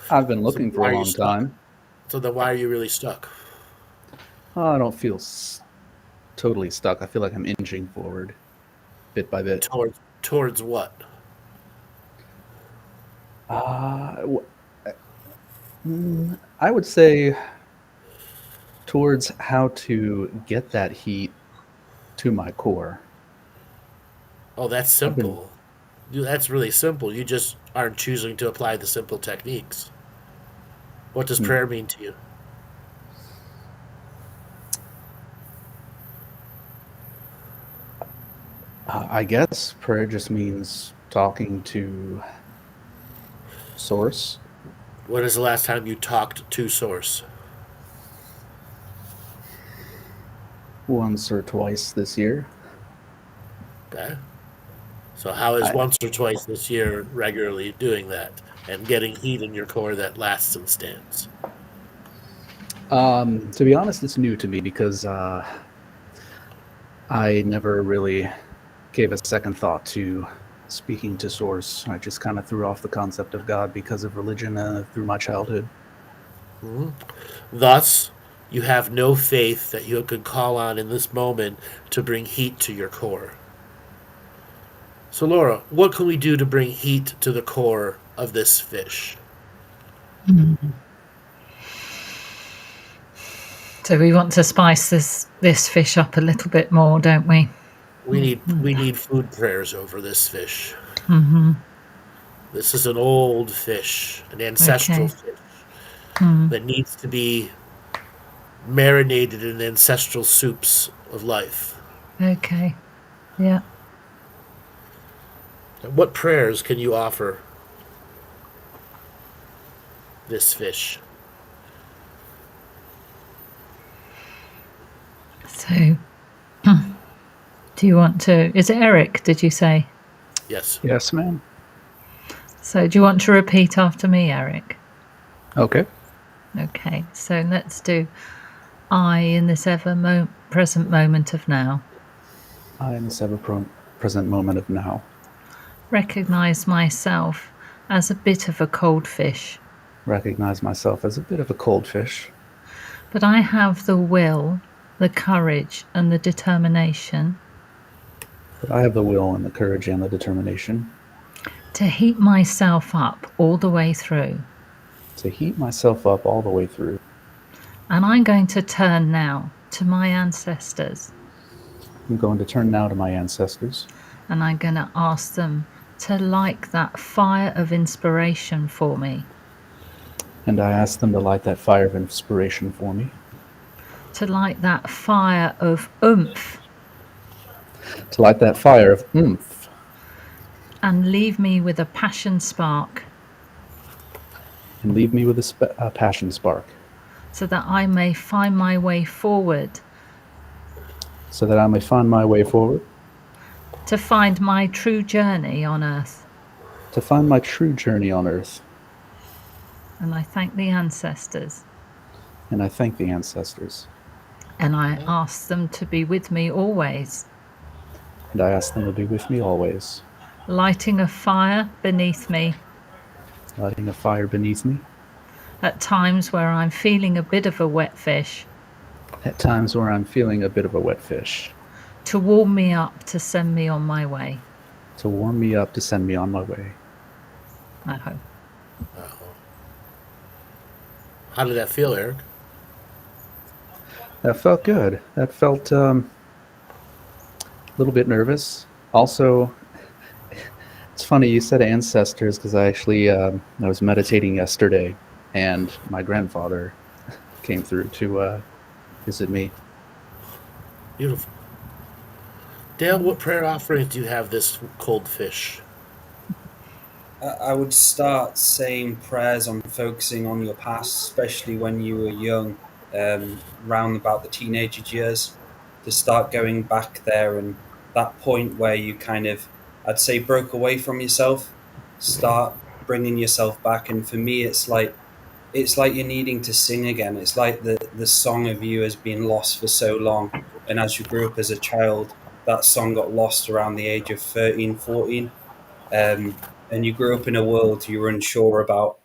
I've been looking So for why a are you long stuck? time. So then why are you really stuck? I don't feel totally stuck. I feel like I'm inching forward, bit by bit. Towards what? I would say towards how to get that heat to my core. Oh, that's simple. That's really simple. You just aren't choosing to apply the simple techniques. What does prayer mean to you? I guess prayer just means talking to Source. When is the last time you talked to Source? Once or twice this year. Okay. So how is once or twice this year regularly doing that and getting heat in your core that lasts and stands? To be honest, it's new to me because I never really gave a second thought to speaking to Source. I just kind of threw off the concept of God because of religion through my childhood. Mm-hmm. Thus, you have no faith that you can call on in this moment to bring heat to your core. So, Laura, what can we do to bring heat to the core of this fish? So we want to spice this fish up a little bit more, don't we? We need food prayers over this fish. Mm-hmm. This is an old fish, an ancestral fish that needs to be marinated in ancestral soups of life. Okay. Yeah. What prayers can you offer this fish? So, do you want to? Is it Eric? Did you say? Yes. Yes, ma'am. So, do you want to repeat after me, Eric? Okay. Okay. So let's do I in this ever present moment of now. I in this ever present moment of now. Recognize myself as a bit of a cold fish. Recognize myself as a bit of a cold fish. But I have the will, the courage, and the determination. But I have the will and the courage and the determination. To heat myself up all the way through. To heat myself up all the way through. And I'm going to turn now to my ancestors. I'm going to turn now to my ancestors. And I'm going to ask them to light that fire of inspiration for me. And I ask them to light that fire of inspiration for me. To light that fire of oomph. To light that fire of oomph. And leave me with a passion spark. And leave me with a passion spark. So that I may find my way forward. So that I may find my way forward. To find my true journey on earth. To find my true journey on earth. And I thank the ancestors. And I thank the ancestors. And I ask them to be with me always. And I ask them to be with me always. Lighting a fire beneath me. Lighting a fire beneath me. At times where I'm feeling a bit of a wet fish. At times where I'm feeling a bit of a wet fish. To warm me up, to send me on my way. To warm me up, to send me on my way. I hope. How did that feel, Eric? That felt good. That felt a little bit nervous. Also, it's funny you said ancestors because I actually I was meditating yesterday, and my grandfather came through to visit me. Beautiful. Dale, what prayer offerings do you have this cold fish? I would start saying prayers on focusing on your past, especially when you were young, round about the teenage years, to start going back there and that point where you kind of I'd say broke away from yourself, start bringing yourself back. And for me, it's like you're needing to sing again. It's like the song of you has been lost for so long. And as you grew up as a child, that song got lost around the age of 13, 14. And you grew up in a world you were unsure about.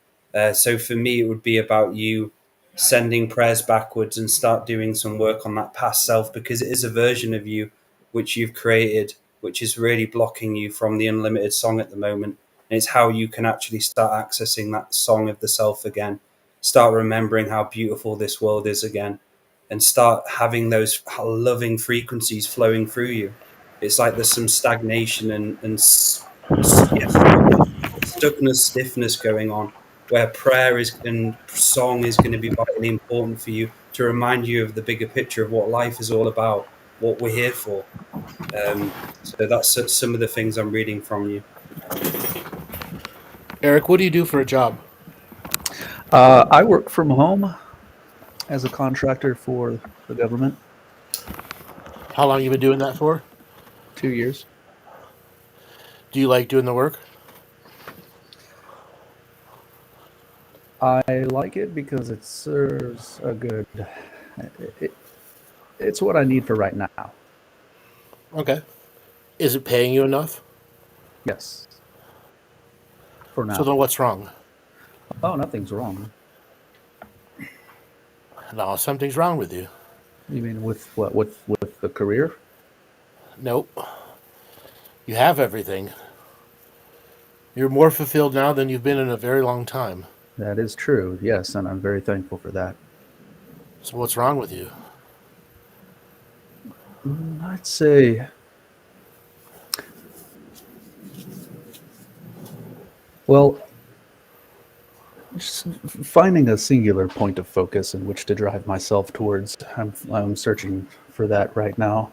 So for me, it would be about you sending prayers backwards and start doing some work on that past self, because it is a version of you which you've created, which is really blocking you from the unlimited song at the moment. And it's how you can actually start accessing that song of the self again, start remembering how beautiful this world is again, and start having those loving frequencies flowing through you. It's like there's some stagnation and stuckness, stiffness going on, where prayer is and song is going to be vitally important for you to remind you of the bigger picture of what life is all about, what we're here for. So that's some of the things I'm reading from you. Eric, what do you do for a job? I work from home as a contractor for the government. How long you been doing that for? 2 years. Do you like doing the work? I like it because it serves a good... It's what I need for right now. Okay. Is it paying you enough? Yes. For now. So then what's wrong? Oh, nothing's wrong. No, something's wrong with you. You mean with what? With the career? Nope. You have everything. You're more fulfilled now than you've been in a very long time. That is true, yes, and I'm very thankful for that. So what's wrong with you? I'd say... Well, just finding a singular point of focus in which to drive myself towards. I'm searching for that right now.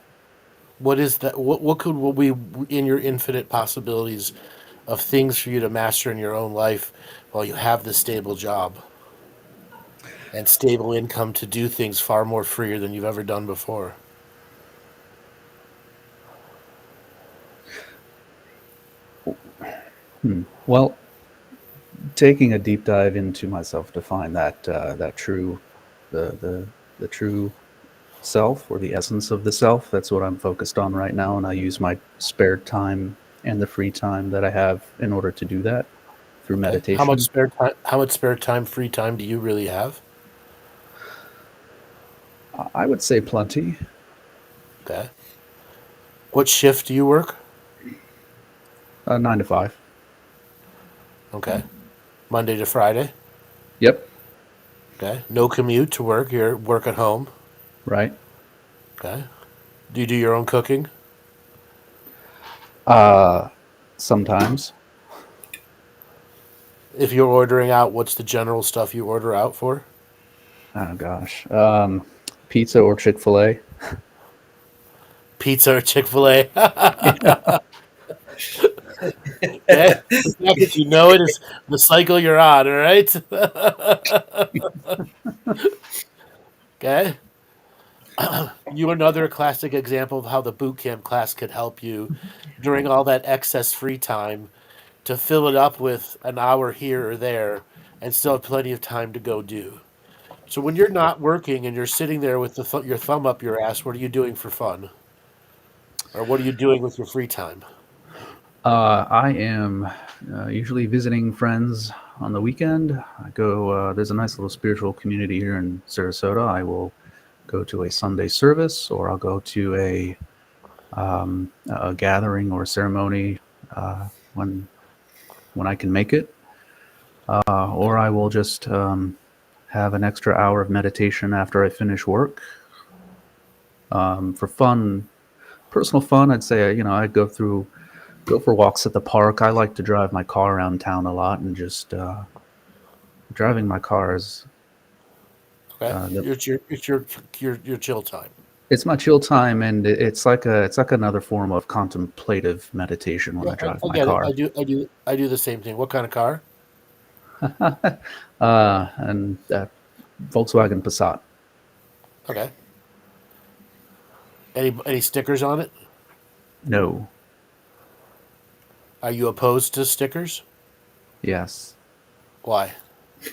What is that? What could be in your infinite possibilities of things for you to master in your own life while you have the stable job and stable income to do things far more freer than you've ever done before? Well, taking a deep dive into myself to find that true, the true self, or the essence of the self. That's what I'm focused on right now, and I use my spare time and the free time that I have in order to do that through meditation. How much spare time, free time do you really have? I would say plenty. Okay. What shift do you work? 9 to 5. Okay. Monday to Friday? Yep. Okay. No commute to work. You work at home? Right. Okay. Do you do your own cooking? Sometimes. If you're ordering out, what's the general stuff you order out for? Oh gosh. Pizza or Chick-fil-A. Pizza or Chick-fil-A? Okay. The fact that you know it is the cycle you're on, all right? Okay. You another classic example of how the boot camp class could help you during all that excess free time to fill it up with an hour here or there and still have plenty of time to go do. So when you're not working and you're sitting there with your thumb up your ass, what are you doing for fun? Or what are you doing with your free time? I am usually visiting friends on the weekend. I go, there's a nice little spiritual community here in Sarasota. I will go to a Sunday service, or I'll go to a gathering or ceremony when I can make it. Or I will just have an extra hour of meditation after I finish work. For fun, personal fun, I'd say, I'd go for walks at the park. I like to drive my car around town a lot, and just driving my car is It's your chill time. It's my chill time, and it's like another form of contemplative meditation when I drive my car. I do the same thing. What kind of car? And Volkswagen Passat. Okay. Any stickers on it? No. Are you opposed to stickers? Yes. Why?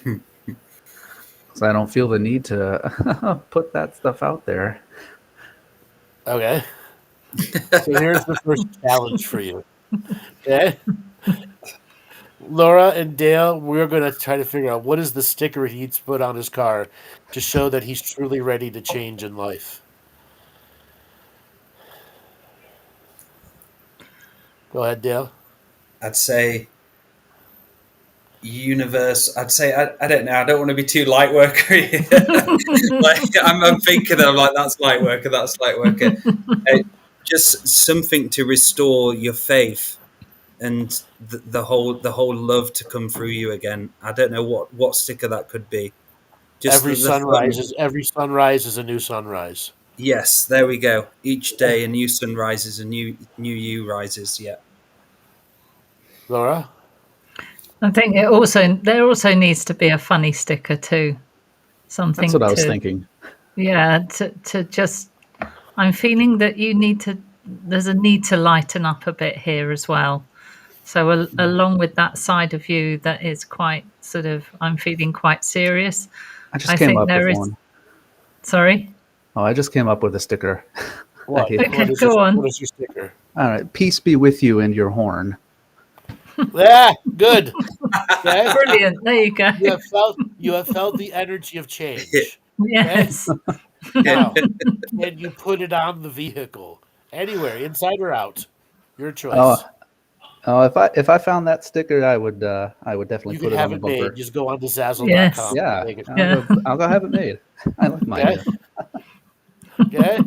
Because I don't feel the need to put that stuff out there. Okay. So here's the first challenge for you. Okay? Laura and Dale, we're going to try to figure out what is the sticker he needs to put on his car to show that he's truly ready to change in life. Go ahead, Dale. I'd say universe. I'd say I don't know. I don't want to be too light worker. Like I'm thinking, I'm like, that's light worker. That's light worker. Just something to restore your faith and the whole love to come through you again. I don't know what sticker that could be. Just every sunrise is a new sunrise. Yes, there we go. Each day a new sun rises, a new you rises. Yeah. Laura? I think there also needs to be a funny sticker too. Something. That's what I was thinking. Yeah, to just, I'm feeling that there's a need to lighten up a bit here as well. So along with that side of you that is quite sort of, I'm feeling quite serious. I just came up with one. Sorry? Oh, I just came up with a sticker. What? Okay, go on. What is your sticker? All right. Peace be with you and your horn. Yeah, good. Okay. Brilliant. There you go. You have felt the energy of change. Yes. Okay? Now, and you put it on the vehicle. Anywhere, inside or out. Your choice. Oh, if I found that sticker, I would definitely put it on the bumper. Made. Just go on to Zazzle.com. Yes. Yeah. I'll go have it made. I like my idea. Okay.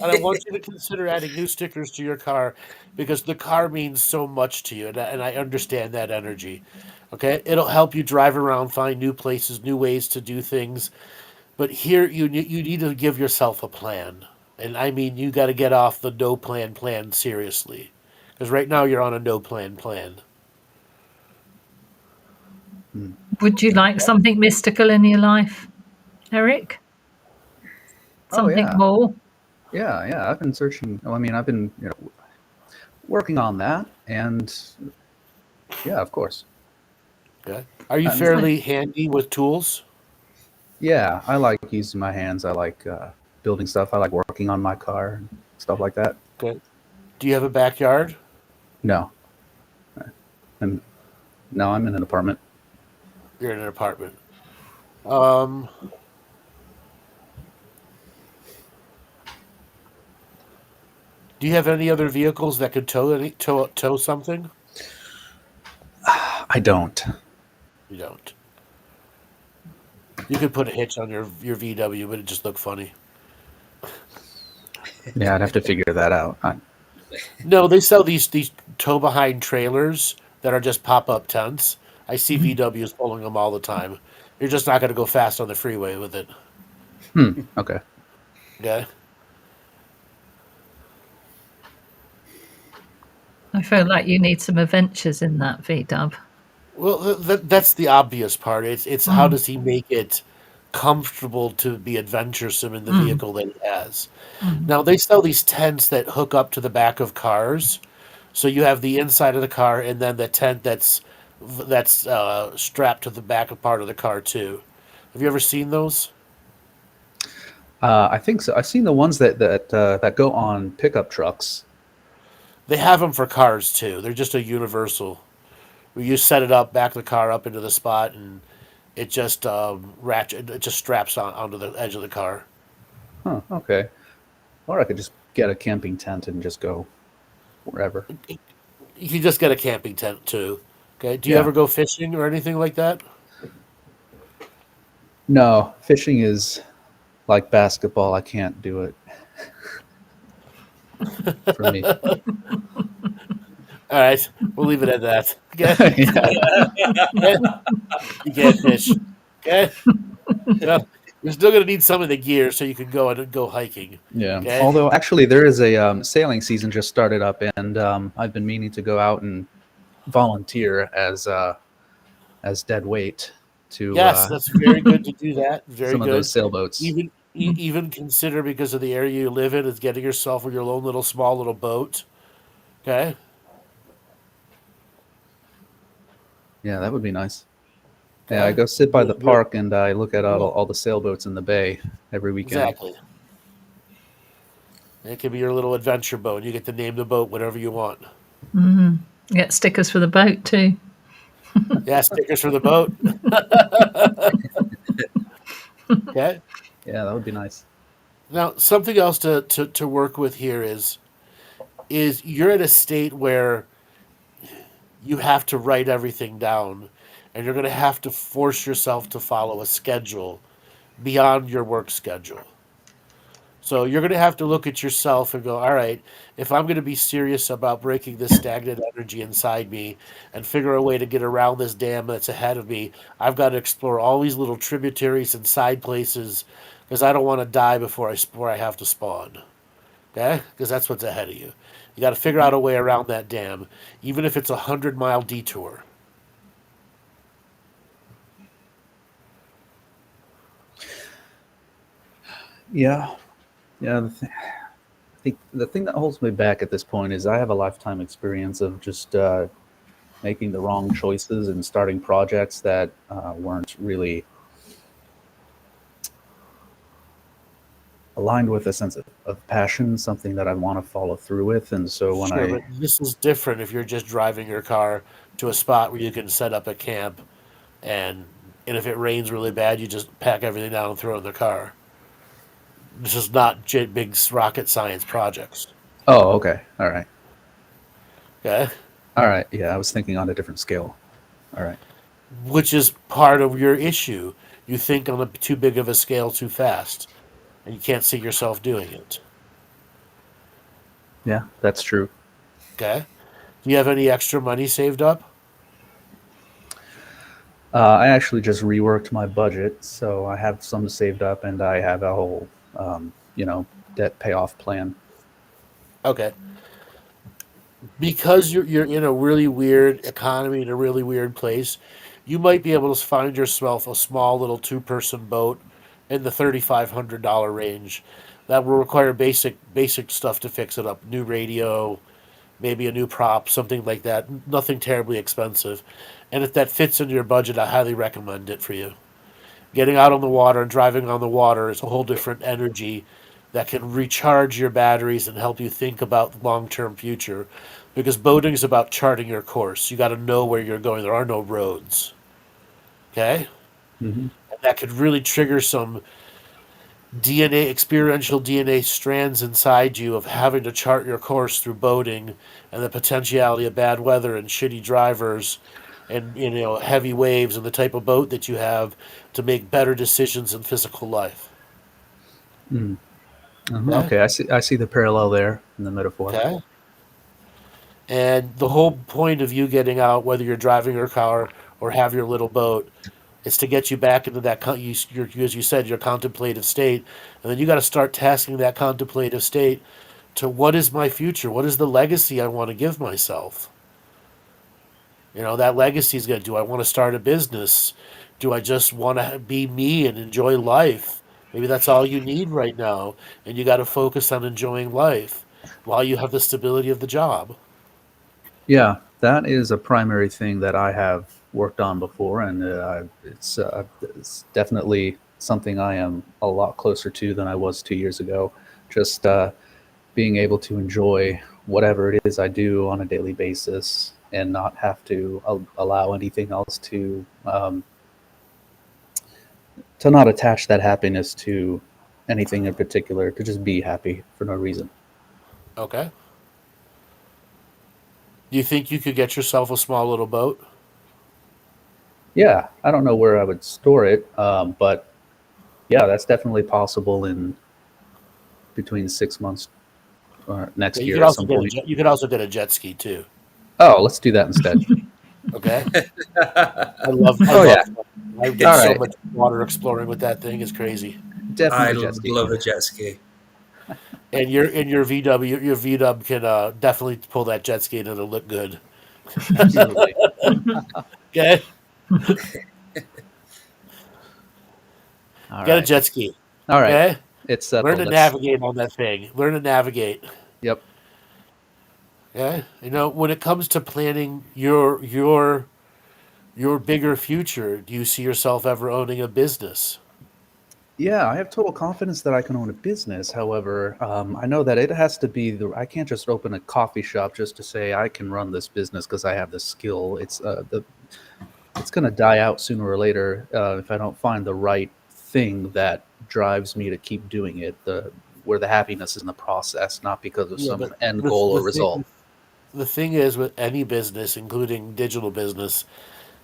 And I want you to consider adding new stickers to your car because the car means so much to you, and I understand that energy. Okay, it'll help you drive around, find new places, new ways to do things. But here, you need to give yourself a plan, and I mean you got to get off the no plan seriously, because right now you're on a no plan. Would you like something mystical in your life, Eric? Something more? Yeah. I've been searching. I mean, I've been working on that, and yeah, of course. Okay. Are you fairly handy with tools? Yeah, I like using my hands. I like building stuff. I like working on my car and stuff like that. Okay. Do you have a backyard? No. I'm in an apartment. You're in an apartment. Do you have any other vehicles that could tow something? I don't. You don't. You could put a hitch on your VW, but it just look funny. Yeah, I'd have to figure that out. No, they sell these tow behind trailers that are just pop-up tents. I see VWs pulling them all the time. You're just not going to go fast on the freeway with it. Okay. Okay. I feel like you need some adventures in that VW. Well, that's the obvious part. It's how does he make it comfortable to be adventuresome in the vehicle that he has. Now, they sell these tents that hook up to the back of cars. So you have the inside of the car and then the tent that's strapped to the back of part of the car too. Have you ever seen those? I think so. I've seen the ones that go on pickup trucks. They have them for cars too. They're just a universal. Where you set it up, back the car up into the spot, and it just it just straps onto the edge of the car. Huh. Okay. Or I could just get a camping tent and just go wherever. You can just get a camping tent too. Okay. Do you ever go fishing or anything like that? No, fishing is like basketball. I can't do it. For me. All right, we'll leave it at that. Okay. You can't fish. Okay. Well, you're still gonna need some of the gear so you can go hiking. Yeah. Okay? Although actually there is a sailing season just started up, and I've been meaning to go out and volunteer as dead weight to. Yes, that's very good to do that. Very some good. Of those sailboats. Even consider, because of the area you live in, is getting yourself your own small little boat. Okay. Yeah, that would be nice. Yeah, I go sit by the park and I look at all the sailboats in the bay every weekend. Exactly. It could be your little adventure boat. You get to name the boat whatever you want. Mm-hmm. Get stickers for the boat too. Yeah, stickers for the boat. Okay. Yeah, that would be nice. Now, something else to work with here is you're at a state where you have to write everything down, and you're going to have to force yourself to follow a schedule beyond your work schedule. So you're going to have to look at yourself and go, all right, if I'm going to be serious about breaking this stagnant energy inside me and figure a way to get around this dam that's ahead of me, I've got to explore all these little tributaries and side places because I don't want to die before I have to spawn. Okay? Because that's what's ahead of you. You got to figure out a way around that dam, even if it's a 100-mile detour. Yeah. Yeah, I think the thing that holds me back at this point is I have a lifetime experience of just making the wrong choices and starting projects that weren't really aligned with a sense of passion, something that I want to follow through with. And so when But this is different if you're just driving your car to a spot where you can set up a camp, and if it rains really bad, you just pack everything down and throw it in the car. This is not big rocket science projects. Oh, okay. All right. Okay? All right. Yeah, I was thinking on a different scale. All right. Which is part of your issue. You think on too big of a scale too fast, and you can't see yourself doing it. Yeah, that's true. Okay? Do you have any extra money saved up? I actually just reworked my budget, so I have some saved up, and I have a whole, debt payoff plan. Okay. Because you're in a really weird economy, in a really weird place, you might be able to find yourself a small little 2-person boat in the $3,500 range. That will require basic stuff to fix it up. New radio, maybe a new prop, something like that. Nothing terribly expensive. And if that fits into your budget, I highly recommend it for you. Getting out on the water and driving on the water is a whole different energy that can recharge your batteries and help you think about the long-term future. Because boating is about charting your course. You got to know where you're going. There are no roads. Okay? Mm-hmm. And that could really trigger some experiential DNA strands inside you of having to chart your course through boating and the potentiality of bad weather and shitty drivers and heavy waves and the type of boat that you have to make better decisions in physical life. Mm. Okay, I see the parallel there in the metaphor. Okay. And the whole point of you getting out, whether you're driving your car or have your little boat, is to get you back into that, as you said, your contemplative state. And then you got to start tasking that contemplative state to what is my future? What is the legacy I want to give myself? That legacy is do I want to start a business? Do I just want to be me and enjoy life? Maybe that's all you need right now. And you got to focus on enjoying life while you have the stability of the job. Yeah, that is a primary thing that I have worked on before, and it's definitely something I am a lot closer to than I was 2 years ago. Just being able to enjoy whatever it is I do on a daily basis and not have to allow anything else to not attach that happiness to anything in particular, to just be happy for no reason. Okay. Do you think you could get yourself a small little boat? Yeah, I don't know where I would store it, but yeah, that's definitely possible in between 6 months or next year at some point. You could also get a jet ski too. Oh, let's do that instead. Okay. I love I get so much water exploring with that thing. It's crazy. Definitely I love a jet ski. And your VW can definitely pull that jet ski and it'll look good. Absolutely. Okay. All Get a right. jet ski. All right. Okay? It's Learn to navigate on that thing. Learn to navigate. Yep. Yeah. When it comes to planning your your bigger future, do you see yourself ever owning a business? Yeah, I have total confidence that I can own a business. However, I know that it has to be I can't just open a coffee shop just to say I can run this business because I have the skill. It's going to die out sooner or later if I don't find the right thing that drives me to keep doing it. Where the happiness is in the process, not because of Yeah, some but end goal or result. the thing is with any business, including digital business,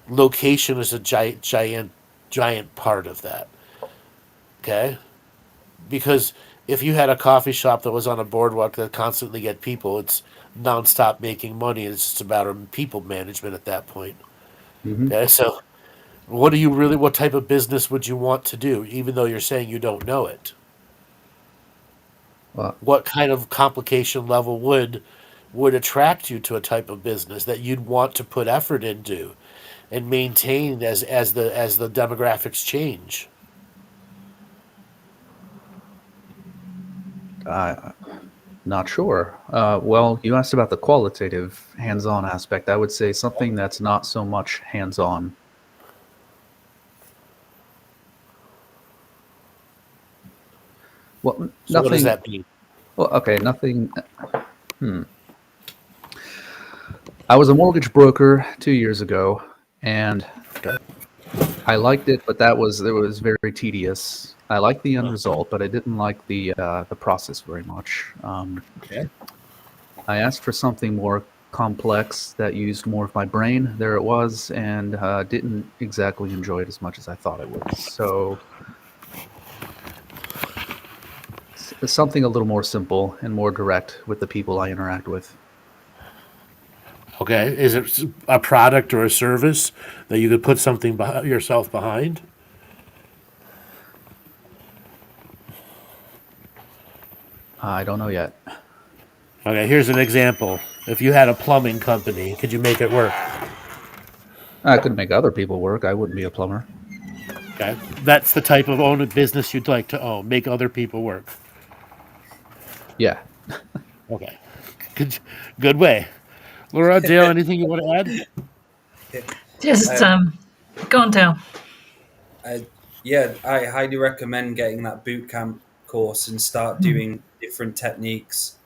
location is a giant part of that. Okay, because if you had a coffee shop that was on a boardwalk that constantly get people, it's nonstop making money. It's just a matter of people management at that point. Hmm. Okay, so what type of business would you want to do, even though you're saying you don't know it? Well, What kind of complication level would attract you to a type of business that you'd want to put effort into and maintain as the demographics change? not sure. Well, you asked about the qualitative hands-on aspect. I would say something that's not so much hands-on. Well, So what does nothing. that mean? Well, okay, nothing. I was a mortgage broker 2 years ago, and I liked it, but it was very tedious. I liked the end result, but I didn't like the process very much. Okay. I asked for something more complex that used more of my brain. There it was, and didn't exactly enjoy it as much as I thought I would. So something a little more simple and more direct with the people I interact with. Okay. Is it a product or a service that you could put something yourself behind? I don't know yet. Okay, here's an example. If you had a plumbing company, could you make it work? I could make other people work. I wouldn't be a plumber. Okay. That's the type of own business you'd like to own, make other people work. Yeah. Okay. Good way. Laura, Dale, anything you want to add? Just go on, Dale. Yeah, I highly recommend getting that boot camp course and start doing different techniques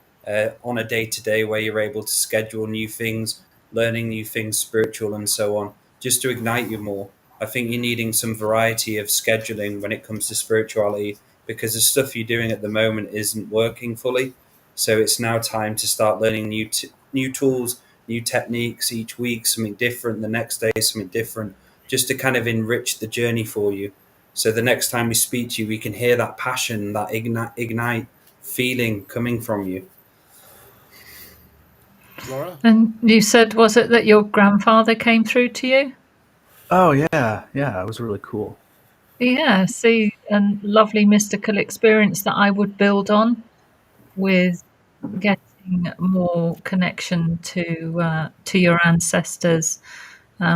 on a day to day where you're able to schedule new things, learning new things, spiritual and so on, just to ignite you more. I think you're needing some variety of scheduling when it comes to spirituality because the stuff you're doing at the moment isn't working fully. So it's now time to start learning new tools, new techniques each week, something different. The next day, something different, just to kind of enrich the journey for you. So the next time we speak to you, we can hear that passion, that ignite feeling coming from you. Laura? And you said, was it that your grandfather came through to you? Oh yeah, it was really cool. Yeah, see, a lovely mystical experience that I would build on with getting more connection to your ancestors,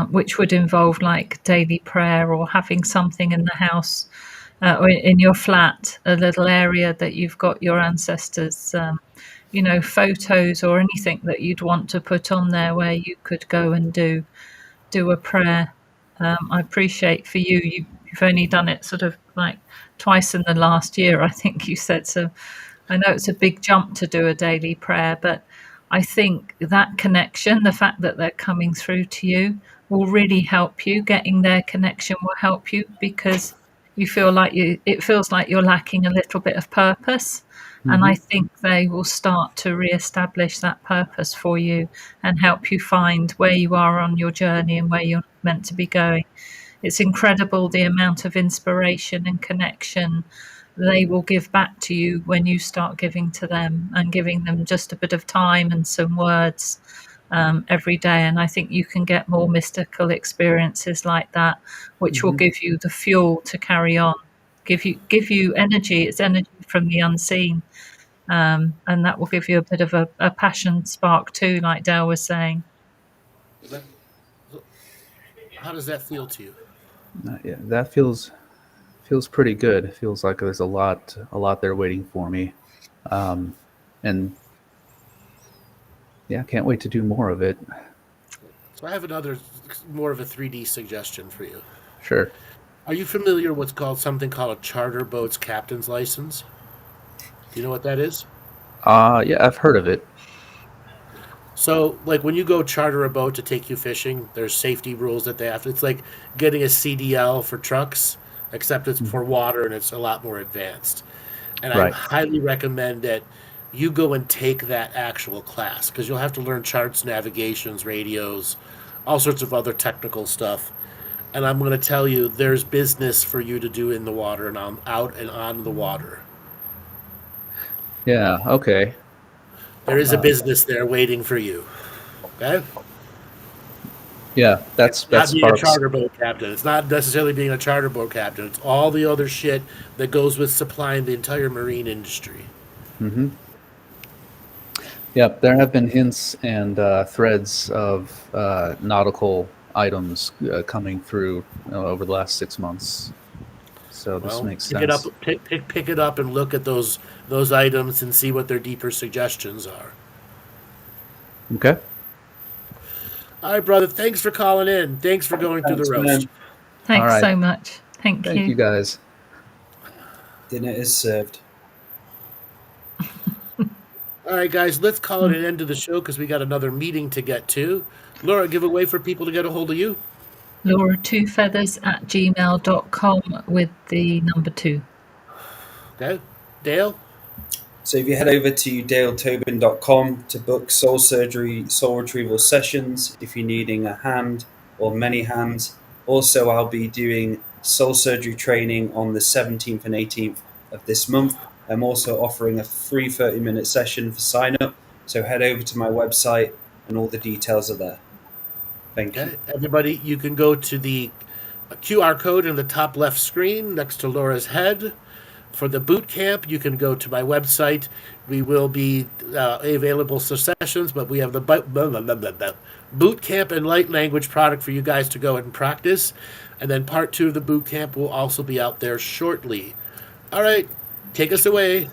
which would involve like daily prayer or having something in the house or in your flat, a little area that you've got your ancestors, photos or anything that you'd want to put on there where you could go and do a prayer. I appreciate for you've only done it sort of like twice in the last year, I think you said. So I know it's a big jump to do a daily prayer, but I think that connection, the fact that they're coming through to you, will really help you. Getting their connection will help you because it feels like you're lacking a little bit of purpose. And I think they will start to re-establish that purpose for you and help you find where you are on your journey and where you're meant to be going. It's incredible the amount of inspiration and connection they will give back to you when you start giving to them and giving them just a bit of time and some words every day. And I think you can get more mystical experiences like that, which will give you the fuel to carry on, give you energy. It's energy from the unseen. And that will give you a bit of a passion spark too, like Dale was saying. How does that feel to you? Yeah, that feels pretty good. It feels like there's a lot there waiting for me, and yeah, can't wait to do more of it. So I have another, more of a 3D suggestion for you. Sure. Are you familiar with what's called something called a charter boat's captain's license? Do you know what that is? Yeah, I've heard of it. So, like when you go charter a boat to take you fishing, there's safety rules that they have to. It's like getting a CDL for trucks, except it's for water and it's a lot more advanced. And I Right. highly recommend that you go and take that actual class because you'll have to learn charts, navigations, radios, all sorts of other technical stuff. And I'm going to tell you, there's business for you to do in the water and out and on the water. Yeah. Okay. There is a business there waiting for you. Okay? Yeah, that Not being a sparks. charter boat captain. It's not necessarily being a charter boat captain. It's all the other shit that goes with supplying the entire marine industry. Mm-hmm. Yep, there have been hints and threads of nautical items coming through over the last 6 months. So this makes pick sense. it up, pick it up, and look at those items and see what their deeper suggestions are. Okay. All right, brother. Thanks for calling in. Thanks for going through the Thanks, roast. man. Thanks All right. so much. Thank Thank you guys. Dinner is served. All right, guys. Let's call it an end to the show because we got another meeting to get to. Laura, give a way for people to get a hold of you. Laura2feathers@gmail.com with the number 2. Okay, Dale. So if you head over to daletobin.com to book soul surgery, soul retrieval sessions, if you're needing a hand or many hands. Also, I'll be doing soul surgery training on the 17th and 18th of this month. I'm also offering a free 30-minute session for sign up. So head over to my website and all the details are there. Thank you. Everybody, you can go to the QR code in the top left screen next to Laura's head. For the boot camp, you can go to my website. We will be available for sessions, but we have the boot camp and light language product for you guys to go ahead and practice. And then part 2 of the boot camp will also be out there shortly. All right, take us away.